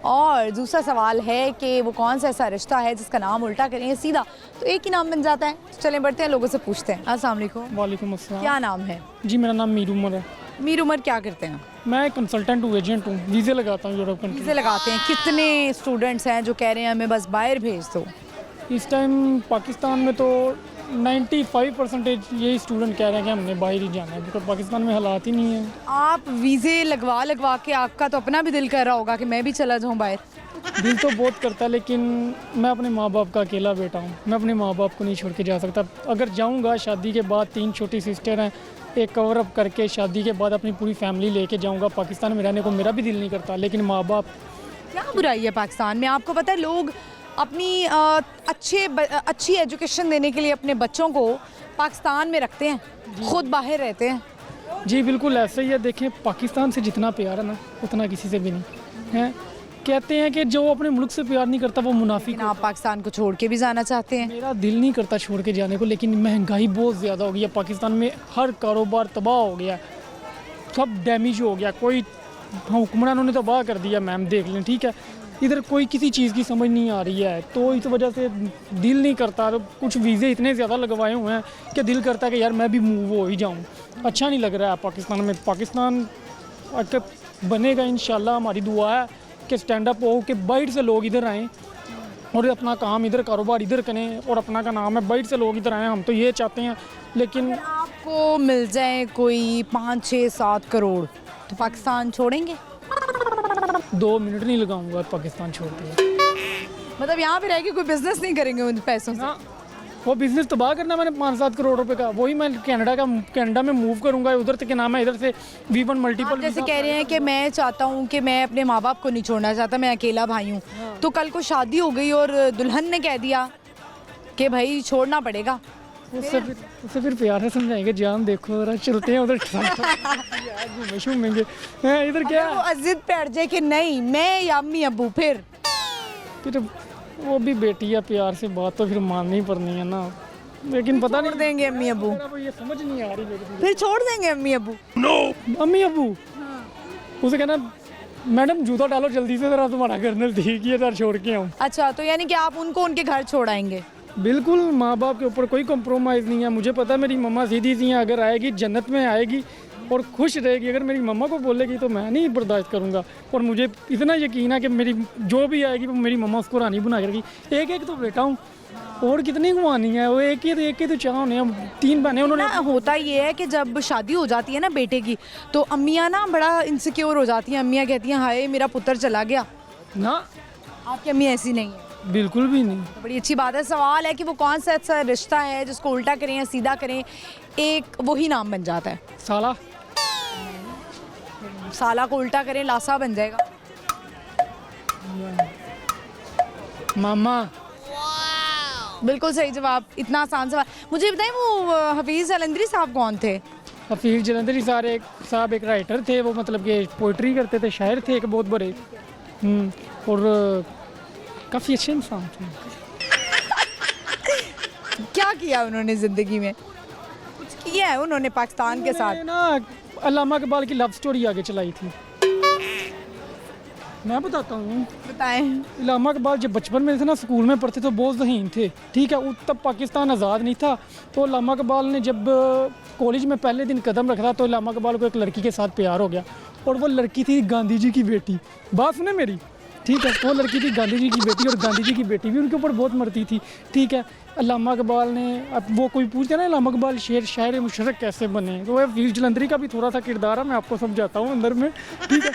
और दूसरा सवाल है कि वो कौन सा ऐसा रिश्ता है जिसका नाम उल्टा करें सीधा तो एक ही नाम बन जाता है। चलें बढ़ते हैं, लोगों से पूछते हैं। अस्सलाम वालेकुम। वालेकुम अस्सलाम। क्या नाम है? जी, मेरा नाम मीर उमर है। मीर उमर, क्या करते हैं? मैं कंसल्टेंट हूँ, एजेंट हूँ, वीज़े लगाता हूँ यूरोप कंट्री। वीज़े लगाते हैं। कितने स्टूडेंट्स हैं जो कह रहे हैं हमें बस बाहर भेज दो? इस टाइम पाकिस्तान में तो 95% यही स्टूडेंट कह रहे हैं कि हमने बाहर ही जाना है, बिकॉज पाकिस्तान में हालात ही नहीं है। आप वीज़े लगवा के आपका तो अपना भी दिल कर रहा होगा कि मैं भी चला जाऊँ बाहर। दिल तो बहुत करता है, लेकिन मैं अपने माँ बाप का अकेला बेटा हूँ, मैं अपने माँ बाप को नहीं छोड़ के जा सकता। अगर जाऊँगा, शादी के बाद 3 छोटी सिस्टर हैं, एक कवर अप करके शादी के बाद अपनी पूरी फैमिली लेके जाऊँगा। पाकिस्तान में रहने को मेरा भी दिल नहीं करता, लेकिन माँ बाप। क्या बुराई है पाकिस्तान में? आपको पता है लोग अपनी अच्छी एजुकेशन देने के लिए अपने बच्चों को पाकिस्तान में रखते हैं, खुद बाहर रहते हैं। जी बिल्कुल ऐसे ही है। देखें, पाकिस्तान से जितना प्यार है ना उतना किसी से भी नहीं है। कहते हैं कि जो अपने मुल्क से प्यार नहीं करता वो मुनाफिक है। आप पाकिस्तान को छोड़ के भी जाना चाहते हैं? मेरा दिल नहीं करता छोड़ के जाने को, लेकिन महंगाई बहुत ज़्यादा हो गई है पाकिस्तान में। हर कारोबार तबाह हो गया, सब डैमेज हो गया। कोई हुक्मरानों ने तबाह कर दिया, मैम देख लें, ठीक है। इधर कोई किसी चीज़ की समझ नहीं आ रही है, तो इस वजह से दिल नहीं करता। कुछ वीज़े इतने ज़्यादा लगवाए हुए हैं कि दिल करता है कि यार मैं भी मूव हो ही जाऊँ। अच्छा नहीं लग रहा है पाकिस्तान में। पाकिस्तान बनेगा इंशाल्लाह, हमारी दुआ है कि स्टैंड अप हो, कि बाहर से लोग इधर आएँ और अपना काम इधर, कारोबार इधर करें, और अपना का नाम है, बाहर से लोग इधर आएँ, हम तो ये चाहते हैं। लेकिन आपको मिल जाए कोई 5, 6, 7 करोड़ तो पाकिस्तान छोड़ेंगे? 2 मिनट नहीं लगाऊंगा पाकिस्तान छोड़ के। मतलब यहाँ पे रह के कोई बिजनेस नहीं करेंगे उन पैसों से? ना, वो बिज़नेस तबाह करना मैंने 5-7 करोड़ रुपए का, वही मैं कनाडा में मूव करूंगा। उधर से क्या नाम है, इधर से V1 मल्टीपल। जैसे कह रहे हैं कि मैं चाहता हूँ कि मैं अपने माँ बाप को नहीं छोड़ना चाहता, मैं अकेला भाई हूँ, तो कल को शादी हो गई और दुल्हन ने कह दिया कि भाई छोड़ना पड़ेगा, उससे फिर प्यार से समझाएंगे, जान देखो जरा चलते हैं उधर घूमेंगे। इधर क्या वो जिद पे अड़ जाए कि नहीं मैं या अम्मी अब्बू, फिर वो भी बेटी है, प्यार से बात तो फिर माननी पड़नी है ना। लेकिन पता नहीं देंगे अम्मी अब्बू, ये समझ नहीं आ रही। फिर छोड़ देंगे अम्मी अब्बू? अम्मी अब्बू उसे कहना मैडम जूता डालो जल्दी से, जरा तुम्हारा कर्नल ठीक है, जरा छोड़ के आऊँ। अच्छा, तो यानी कि आप उनको उनके घर छोड़ाएंगे? बिल्कुल, माँ बाप के ऊपर कोई कॉम्प्रोमाइज़ नहीं है। मुझे पता है मेरी मम्मा सीधी सी हैं, अगर आएगी जन्नत में आएगी और खुश रहेगी। अगर मेरी मम्मा को बोलेगी तो मैं नहीं बर्दाश्त करूँगा, और मुझे इतना यकीन है कि मेरी जो भी आएगी वो मेरी मम्मा उसको रानी बना के रखेगी। एक तो बेटा हूँ, और कितनी घुमानी है, वो एक ही तो चाह होने। 3 बहनें उन्होंने। होता ये है कि जब शादी हो जाती है ना बेटे की, तो अम्मियाँ ना बड़ा इनसिक्योर हो जाती हैं। अम्मियाँ कहती हैं हाय मेरा पुत्र चला गया ना। आपकी अम्मी ऐसी नहीं है? बिल्कुल भी नहीं। तो बड़ी अच्छी बात है। सवाल है कि वो कौन सा ऐसा रिश्ता है जिसको उल्टा करें या सीधा करें एक वही नाम बन जाता है? साला। साला को उल्टा करें लासा बन जाएगा। मामा। बिल्कुल सही जवाब, इतना आसान सवाल। मुझे बताएं वो हफीज़ जलंधरी साहब कौन थे? हफीज़ जलंधरी साहब एक राइटर थे, वो मतलब कि पोइट्री करते थे, शायर थे एक बहुत बड़े, और काफ़ी अच्छे इंसान थे। क्या किया उन्होंने ज़िंदगी में? कुछ किया है उन्होंने पाकिस्तान के साथ? ना अल्लामा इकबाल की लव स्टोरी आगे चलाई थी। मैं बताता हूँ, बताएं। अल्लामा इकबाल जब बचपन में थे ना, स्कूल में पढ़ते तो बहुत ज़हीन थे, ठीक है, तब पाकिस्तान आज़ाद नहीं था। तो अल्लामा इकबाल ने जब कॉलेज में पहले दिन कदम रखा तो अल्लामा इकबाल को एक लड़की के साथ प्यार हो गया, और वो लड़की थी गांधी जी की बेटी। बात सुने मेरी, ठीक है, वो लड़की थी गांधी जी की बेटी, और गांधी जी की बेटी भी उनके ऊपर बहुत मरती थी, ठीक है। अल्लामा इकबाल ने, अब वो कोई पूछते ना अल्लामा इकबाल शायर मुशर्रफ कैसे बने, तो वह हफीज़ जलंधरी का भी थोड़ा सा किरदार है, मैं आपको समझाता हूँ अंदर में, ठीक है।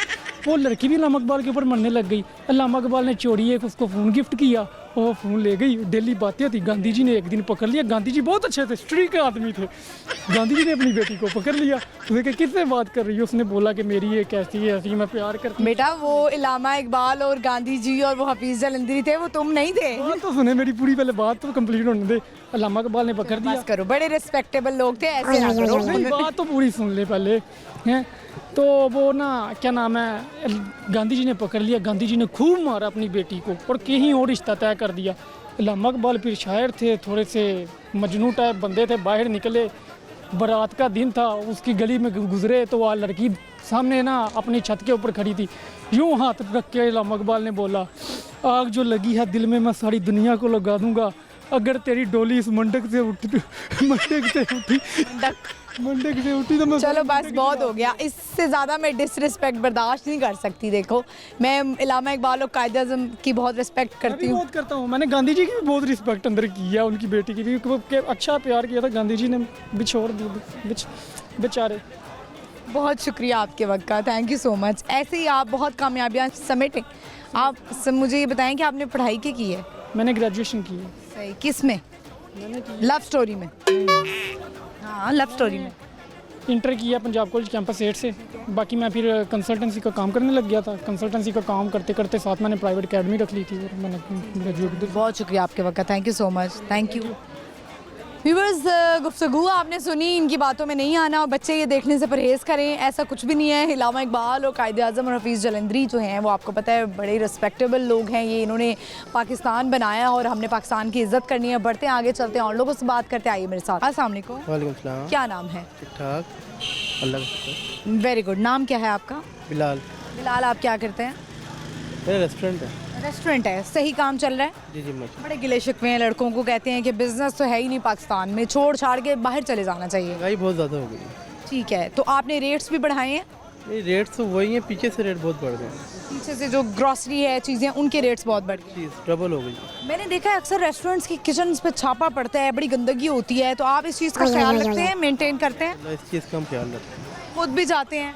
वो लड़की भी अल्लामा इकबाल के ऊपर मरने लग गई। अल्लामा इकबाल ने चोरी एक उसको फ़ोन गिफ्ट किया, और वो फ़ोन ले गई, डेली बातें होती। गांधी जी ने एक दिन पकड़ लिया, गांधी जी बहुत अच्छे थे, स्ट्रिक्ट आदमी थे, गांधी जी ने अपनी बेटी को पकड़ लिया, उसने कहा किससे बात कर रही है, उसने बोला कि मेरी ये कैसी है, ऐसी मैं प्यार करती। बेटा वो अल्लामा इकबाल और गांधी जी और वो हफीज़ जलंधरी थे, वो तुम नहीं थे। बात तो सुने मेरी पूरी, पहले बात तो कंप्लीट होने दे। अल्लामा इकबाल ने पकड़ दिया। बस करो, बड़े रिस्पेक्टेबल लोग थे, ऐसे ना करो। नहीं, बात तो पूरी सुन ले पहले, हैं। तो वो ना क्या नाम है, गांधी जी ने पकड़ लिया, गांधी जी ने खूब मारा अपनी बेटी को, और कहीं और रिश्ता तय कर दिया। अल्लामा इकबाल फिर शायर थे, थोड़े से मजनू टाइप बंदे थे, बाहर निकले, बारात का दिन था, उसकी गली में गुजरे तो वह लड़की सामने ना अपनी छत के ऊपर खड़ी थी, यूँ हाथ रख के अल्लामा इकबाल ने बोला, आग जो लगी है दिल में मैं सारी दुनिया को लगा दूंगा, अगर तेरी डोली इस मंडक से उठी तो मैं। चलो बस बहुत हो गया, इससे ज़्यादा मैं डिसरिस्पेक्ट बर्दाश्त नहीं कर सकती। देखो मैं अल्लामा इकबाल और कायद आज़म की बहुत रिस्पेक्ट करती हूँ। बहुत करता हूँ, मैंने गांधी जी की भी बहुत रिस्पेक्ट अंदर की है, उनकी बेटी की भी, क्योंकि अच्छा प्यार किया था, गांधी जी ने बिछोड़ दिए बेचारे। बहुत शुक्रिया आपके वक्त का, थैंक यू सो मच। ऐसे ही आप बहुत कामयाबियाँ समेटें। आप मुझे ये बताएं कि आपने पढ़ाई क्या की है? मैंने ग्रेजुएशन की है। सही, किस में? लव स्टोरी में? हाँ, लव स्टोरी में। इंटर किया पंजाब कॉलेज कैंपस 8 से, बाकी मैं फिर कंसल्टेंसी का काम करने लग गया था। कंसल्टेंसी का काम करते करते साथ मैंने प्राइवेट एकेडमी रख ली थी, और मैंने ग्रेजुएट। बहुत शुक्रिया आपके वक्त का, thank you so much, thank you. Viewers, गुफ्तगू आपने सुनी, इनकी बातों में नहीं आना, और बच्चे ये देखने से परहेज़ करें, ऐसा कुछ भी नहीं है। अल्लामा इकबाल और कायद आज़म और हफीज़ जलंधरी जो हैं वो आपको पता है बड़े रिस्पेक्टेबल लोग हैं, ये इन्होंने पाकिस्तान बनाया और हमने पाकिस्तान की इज़्ज़त करनी है। बढ़ते हैं आगे, चलते हैं और लोगों से बात करते, आइए मेरे साथ। अस्सलाम वालेकुम। वालेकुम सलाम। क्या नाम है? ठीक ठाक, अल्लाह का शुक्र। Very good. नाम क्या है आपका? बिलाल। बिलाल, आप क्या करते हैं? मेरा रेस्टोरेंट है। रेस्टोरेंट है, सही काम चल रहा है? जी जी माशा। बड़े गिले शिकवे हैं लड़कों को, कहते हैं कि बिजनेस तो है ही नहीं पाकिस्तान में, छोड़ छाड़ के बाहर चले जाना चाहिए। महंगाई बहुत ज़्यादा हो गई। ठीक है, तो आपने रेट्स भी बढ़ाए हैं? नहीं, रेट तो वही है, पीछे से रेट बहुत बढ़ गए। पीछे से जो ग्रॉसरी है, चीज़ें, उनके रेट्स बहुत बढ़ गए। चीज़ डबल हो गई। मैंने देखा है अक्सर रेस्टोरेंट्स की किचन पे छापा पड़ता है, बड़ी गंदगी होती है, तो आप इस चीज़ का ख्याल रखते हैं, मेंटेन करते हैं? इस चीज़ का हम ख्याल रखते हैं। खुद भी जाते हैं?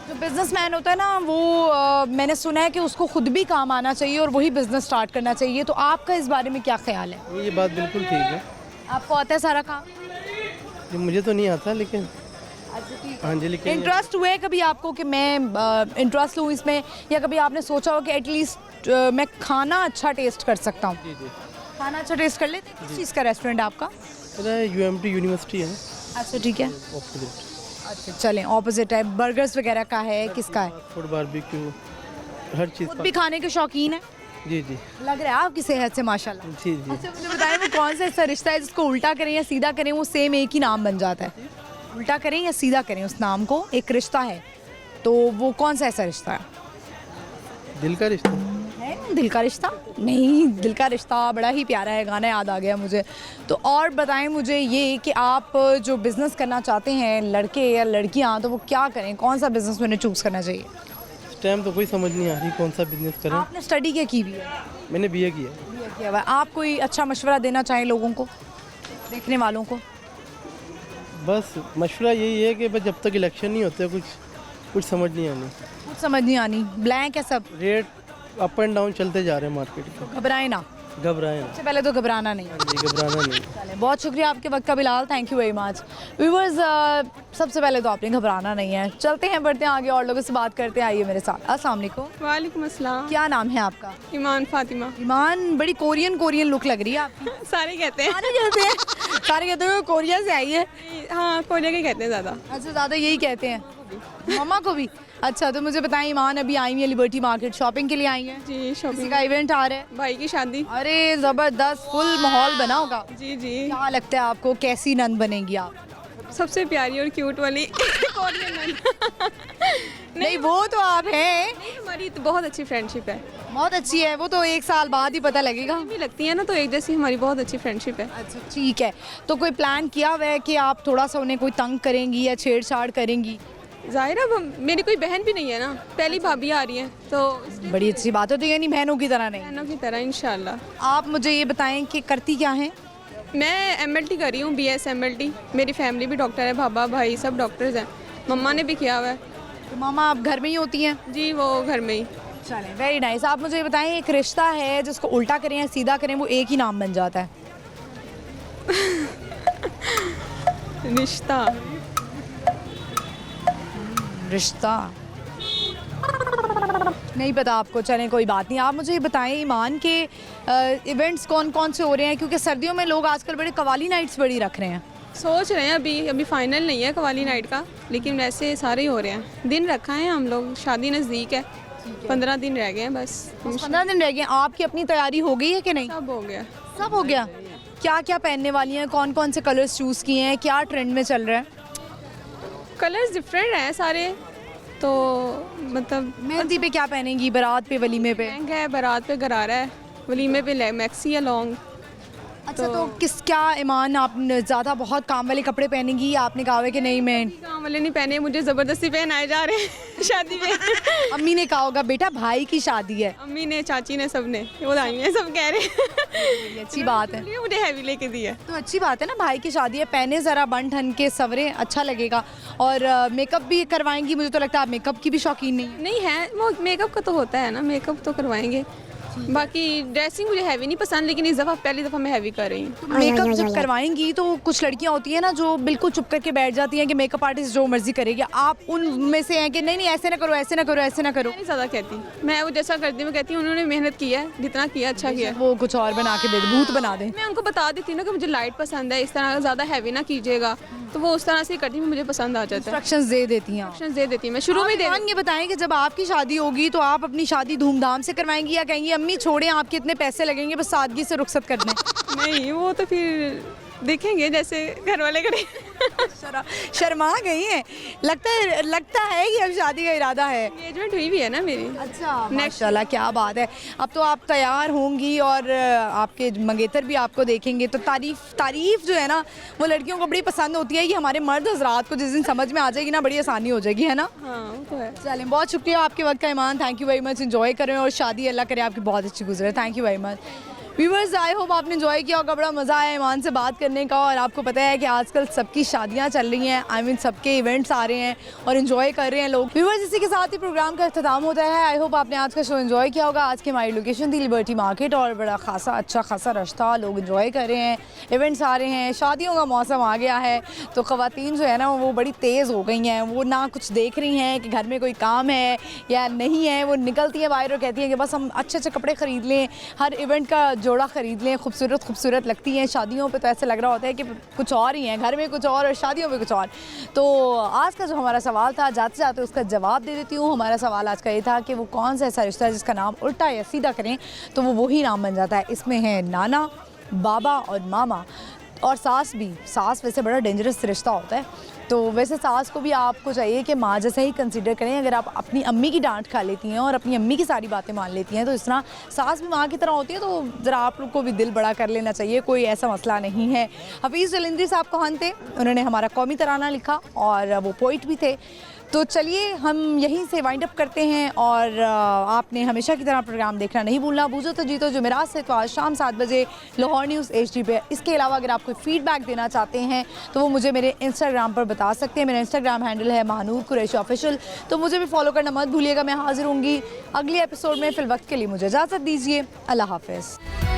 जो बिजनेसमैन होता है ना वो मैंने सुना है कि उसको खुद भी काम आना चाहिए और वही बिजनेस स्टार्ट करना चाहिए, तो आपका इस बारे में क्या ख्याल है? ये बात बिल्कुल ठीक है। आपको आता है सारा काम? ये मुझे तो नहीं आता, लेकिन हाँ जी, लेकिन इंटरेस्ट हुए कभी आपको कि मैं इंटरेस्ट लूँ इसमें, या कभी आपने सोचा हो कि एटलीस्ट मैं खाना अच्छा टेस्ट कर सकता हूँ? जी जी। खाना अच्छा टेस्ट कर लेते हैं? किस चीज़ का रेस्टोरेंट है आपका? मेरा UMT यूनिवर्सिटी है। अच्छा, ठीक है। ऑपोजिट। अच्छा, चलें, ऑपोजिट है। बर्गर्स वगैरह का है, किसका है? फूड बारबेक्यू, हर चीज़। खुद भी खाने के शौकीन है? जी जी। लग रहा है आपकी सेहत से माशाल्लाह। जी जी। अच्छा, मुझे बताएं वो कौन सा ऐसा रिश्ता है जिसको उल्टा करें या सीधा करें वो सेम एक ही नाम बन जाता है? उल्टा करें या सीधा करें उस नाम को, एक रिश्ता है, तो वो कौन सा ऐसा रिश्ता है? दिल का रिश्ता है? दिल का रिश्ता नहीं, दिल का रिश्ता बड़ा ही प्यारा है, गाना याद आ गया मुझे। तो और बताएं मुझे ये कि आप जो बिज़नेस करना चाहते हैं, लड़के या लड़कियां, तो वो क्या करें, कौन सा बिज़नेस उन्हें चूज़ करना चाहिए? इस टाइम तो कोई समझ नहीं आ रही कौन सा बिजनेस करें। आपने स्टडी क्या की भी है? मैंने BA किया। BA किया हुआ है। आप कोई अच्छा मशवरा देना चाहें लोगों को, देखने वालों को? बस मशवरा यही है कि बस जब तक इलेक्शन नहीं होते कुछ समझ नहीं आनी। कुछ समझ नहीं आनी, ब्लैंक है सब, रेट अप एंड डाउन चलते जा रहे हैं मार्केट के। घबराएं ना, घबराएं ना। सबसे पहले तो घबराना नहीं। जी घबराना नहीं। चलें, बहुत शुक्रिया आपके वक्त का Bilal, thank you very much. Viewers, सबसे पहले तो आपने घबराना नहीं है। चलते हैं, बढ़ते हैं आगे और लोगों से बात करते हैं। आइए मेरे साथ। अस्सलाम वालेकुम। वालेकुम अस्सलाम। क्या नाम है आपका? ईमान फातिमा। ईमान, बड़ी कोरियन लुक लग रही है आपकी। सारे कहते हैं। सारे कहते हैं कोरिया से आई है। हाँ, कोरिया के कहते हैं ज़्यादा। अच्छा, ज़्यादा यही कहते हैं। मम्मा को भी। अच्छा, तो मुझे बताएं, ईमान अभी आई है लिबर्टी मार्केट, शॉपिंग के लिए आई हैं? जी, किसी शॉपिंग का इवेंट आ रहा है? भाई की शादी। अरे ज़बरदस्त, फुल माहौल बना होगा। जी जी। क्या लगता है आपको, कैसी नंद बनेगी आप? सबसे प्यारी और क्यूट वाली कोरियन नन। नहीं, वो तो आप हैं। हमारी तो बहुत अच्छी फ्रेंडशिप है। बहुत अच्छी है, वो तो एक साल बाद ही पता लगेगा। भी लगती है ना, तो एक जैसी हमारी बहुत अच्छी फ्रेंडशिप है। अच्छा, ठीक है। तो कोई प्लान किया हुआ है कि आप थोड़ा सा उन्हें कोई तंग करेंगी या छेड़छाड़ करेंगी? जाहिर है, मेरी कोई बहन भी नहीं है ना, पहली भाभी आ रही है, तो बड़ी अच्छी बात है। तो यानी बहनों की तरह नहीं? बहनों की तरह इंशाल्लाह। आप मुझे ये बताएं कि करती क्या हैं? मैं MLT कर रही हूँ, BS MLT। मेरी फैमिली भी डॉक्टर है, पापा भाई सब डॉक्टर्स हैं। मम्मा ने भी किया हुआ है। तो मामा आप घर में ही होती हैं? जी, वो घर में ही। चलें, वेरी नाइस। आप मुझे ये बताएं, एक रिश्ता है जिसको उल्टा करें या सीधा करें वो एक ही नाम बन जाता है? रिश्ता। रिश्ता नहीं पता आपको? चलें, कोई बात नहीं। आप मुझे ये बताएं, ईमान के इवेंट्स कौन कौन से हो रहे हैं? क्योंकि सर्दियों में लोग आजकल बड़े कवाली नाइट्स बड़ी रख रहे हैं। सोच रहे हैं, अभी फाइनल नहीं है कवाली नाइट का, लेकिन वैसे सारे ही हो रहे हैं। दिन रखा है हम लोग, शादी नज़दीक है, 15 दिन रह गए हैं बस। 15 दिन रह गए। आपकी अपनी तैयारी हो गई है कि नहीं? सब हो गया। सब हो गया। क्या क्या पहनने वाली हैं? कौन कौन से कलर्स चूज़ किए हैं? क्या ट्रेंड में चल रहा है? कलर्स डिफरेंट हैं सारे, तो मतलब मेहंदी पे क्या पहनेंगी? बारात पे, वलीमे पे? लहंगा है, बारात पे गरारा है, वलीमे पे मैक्सी है लॉन्ग। अच्छा, तो किस क्या ईमान, आप ज़्यादा बहुत काम वाले कपड़े पहनेंगी या आपने कहा है कि नहीं मैं काम वाले नहीं पहने, मुझे ज़बरदस्ती पहनाए जा रहे हैं शादी में। अम्मी ने कहा होगा बेटा भाई की शादी है। अम्मी ने, चाची ने, सब ने, वो आई हैं, सब कह रहे हैं। अच्छी बात है। मुझे हैवी लेके दी है तो अच्छी बात है ना, भाई की शादी है, पहने ज़रा बन ठन के सवरे, अच्छा लगेगा। और मेकअप भी करवाएंगी? मुझे तो लगता है आप मेकअप की भी शौकीन नहीं है। वो मेकअप का तो होता है ना, मेकअप तो करवाएंगे। बाकी ड्रेसिंग मुझे हैवी नहीं पसंद, लेकिन इस दफ़ा पहली दफ़ा मैं हैवी कर रही हूँ। मेकअप जब करवाएंगी तो कुछ लड़कियां होती हैं ना जो बिल्कुल चुप करके बैठ जाती हैं कि मेकअप आर्टिस्ट जो मर्जी करेगी। आप उनमें से हैं कि नहीं नहीं ऐसे ना करो, ऐसे ना करो, ऐसे ना करो? नहीं ज़्यादा कहती मैं, वो जैसा करती मैं कहती हूँ उन्होंने मेहनत की है, जितना किया अच्छा किया। वो कुछ और बना के दे दे, भूत बना दे। मैं उनको बता देती हूँ ना कि मुझे लाइट पसंद है, इस तरह ज़्यादा हैवी ना कीजिएगा, तो वो उस तरह से करती हूँ, मुझे पसंद आ जाता है। इंस्ट्रक्शंस दे देती हैं? इंस्ट्रक्शंस दे देती हूँ मैं, शुरू में दे। ये बताएं कि जब आपकी शादी होगी तो आप अपनी शादी धूमधाम से करवाएंगी या कहेंगी अम्मी छोड़े आपके इतने पैसे लगेंगे, बस सादगी से रुखसत कर दें? नहीं, वो तो फिर देखेंगे जैसे घर वाले करें। शर्मा गई हैं, लगता है कि अब शादी का इरादा है। एंगेजमेंट हुई भी है ना मेरी। अच्छा, माशाल्लाह, क्या बात है। अब तो आप तैयार होंगी और आपके मंगेतर भी आपको देखेंगे, तो तारीफ जो है ना वो लड़कियों को बड़ी पसंद होती है। कि हमारे मर्द हजरात को जिस दिन समझ में आ जाएगी ना, बड़ी आसानी हो जाएगी, है ना? हाँ, वो तो है। चलें, बहुत शुक्रिया आपके वक्त का Iman, thank you very much. Enjoy करें और शादी अल्लाह करे आपकी बहुत अच्छी गुजरे। Thank you very much. Viewers, I hope आपने एंजॉय किया होगा, बड़ा मज़ा आया ईमान से बात करने का। और आपको पता है कि आजकल सबकी शादियां चल रही हैं, आई मीन सबके इवेंट्स आ रहे हैं और एंजॉय कर रहे हैं लोग। व्यूअर्स, इसी के साथ ही प्रोग्राम का अख्ताम होता है। आई होप आपने आज का शो एंजॉय किया होगा। आज की हमारी लोकेशन थी लिबर्टी मार्केट और बड़ा खासा अच्छा खासा रश था, लोग एंजॉय कर रहे हैं, इवेंट्स आ रहे हैं, शादियों का मौसम आ गया है, तो ख़वातीन जो है ना वो बड़ी तेज़ हो गई हैं। वो ना कुछ देख रही हैं कि घर में कोई काम है या नहीं है, वो निकलती हैं बाहर और कहती हैं कि बस हम अच्छे अच्छे कपड़े ख़रीद लें, हर इवेंट का जोड़ा ख़रीद लें, खूबसूरत लगती हैं। शादियों पे तो ऐसे लग रहा होता है कि कुछ और ही है, घर में कुछ और शादियों में कुछ और। तो आज का जो हमारा सवाल था, जाते जाते उसका जवाब दे देती हूँ। हमारा सवाल आज का ये था कि वो कौन सा ऐसा रिश्ता है जिसका नाम उल्टा या सीधा करें तो वो वही नाम बन जाता है। इसमें है नाना, बाबा और मामा और सास भी। सास वैसे बड़ा डेंजरस रिश्ता होता है, तो वैसे सास को भी आपको चाहिए कि माँ जैसा ही कंसीडर करें। अगर आप अपनी अम्मी की डांट खा लेती हैं और अपनी अम्मी की सारी बातें मान लेती हैं, तो इस तरह सास भी माँ की तरह होती है, तो ज़रा आप लोग को भी दिल बड़ा कर लेना चाहिए, कोई ऐसा मसला नहीं है। हफीज़ जलंधरी साहब कौन थे? उन्होंने हमारा कौमी तराना लिखा और वो पोइट भी थे। तो चलिए हम यहीं से वाइंड अप करते हैं और आपने हमेशा की तरह प्रोग्राम देखना नहीं भूलना। बूझो तो जीतो जुमेरात से तो आज शाम 7 बजे लाहौर न्यूज़ HD पे। इसके अलावा अगर आप कोई फीडबैक देना चाहते हैं तो वो मुझे मेरे इंस्टाग्राम पर बता सकते हैं। मेरा इंस्टाग्राम हैंडल है महानूर कुरैशी ऑफिशियल, तो मुझे भी फॉलो करना मत भूलिएगा। मैं हाजिर होंगी अगले एपिसोड में। फिल वक्त के लिए मुझे इजाज़त दीजिए। अल्लाह हाफ़िज़।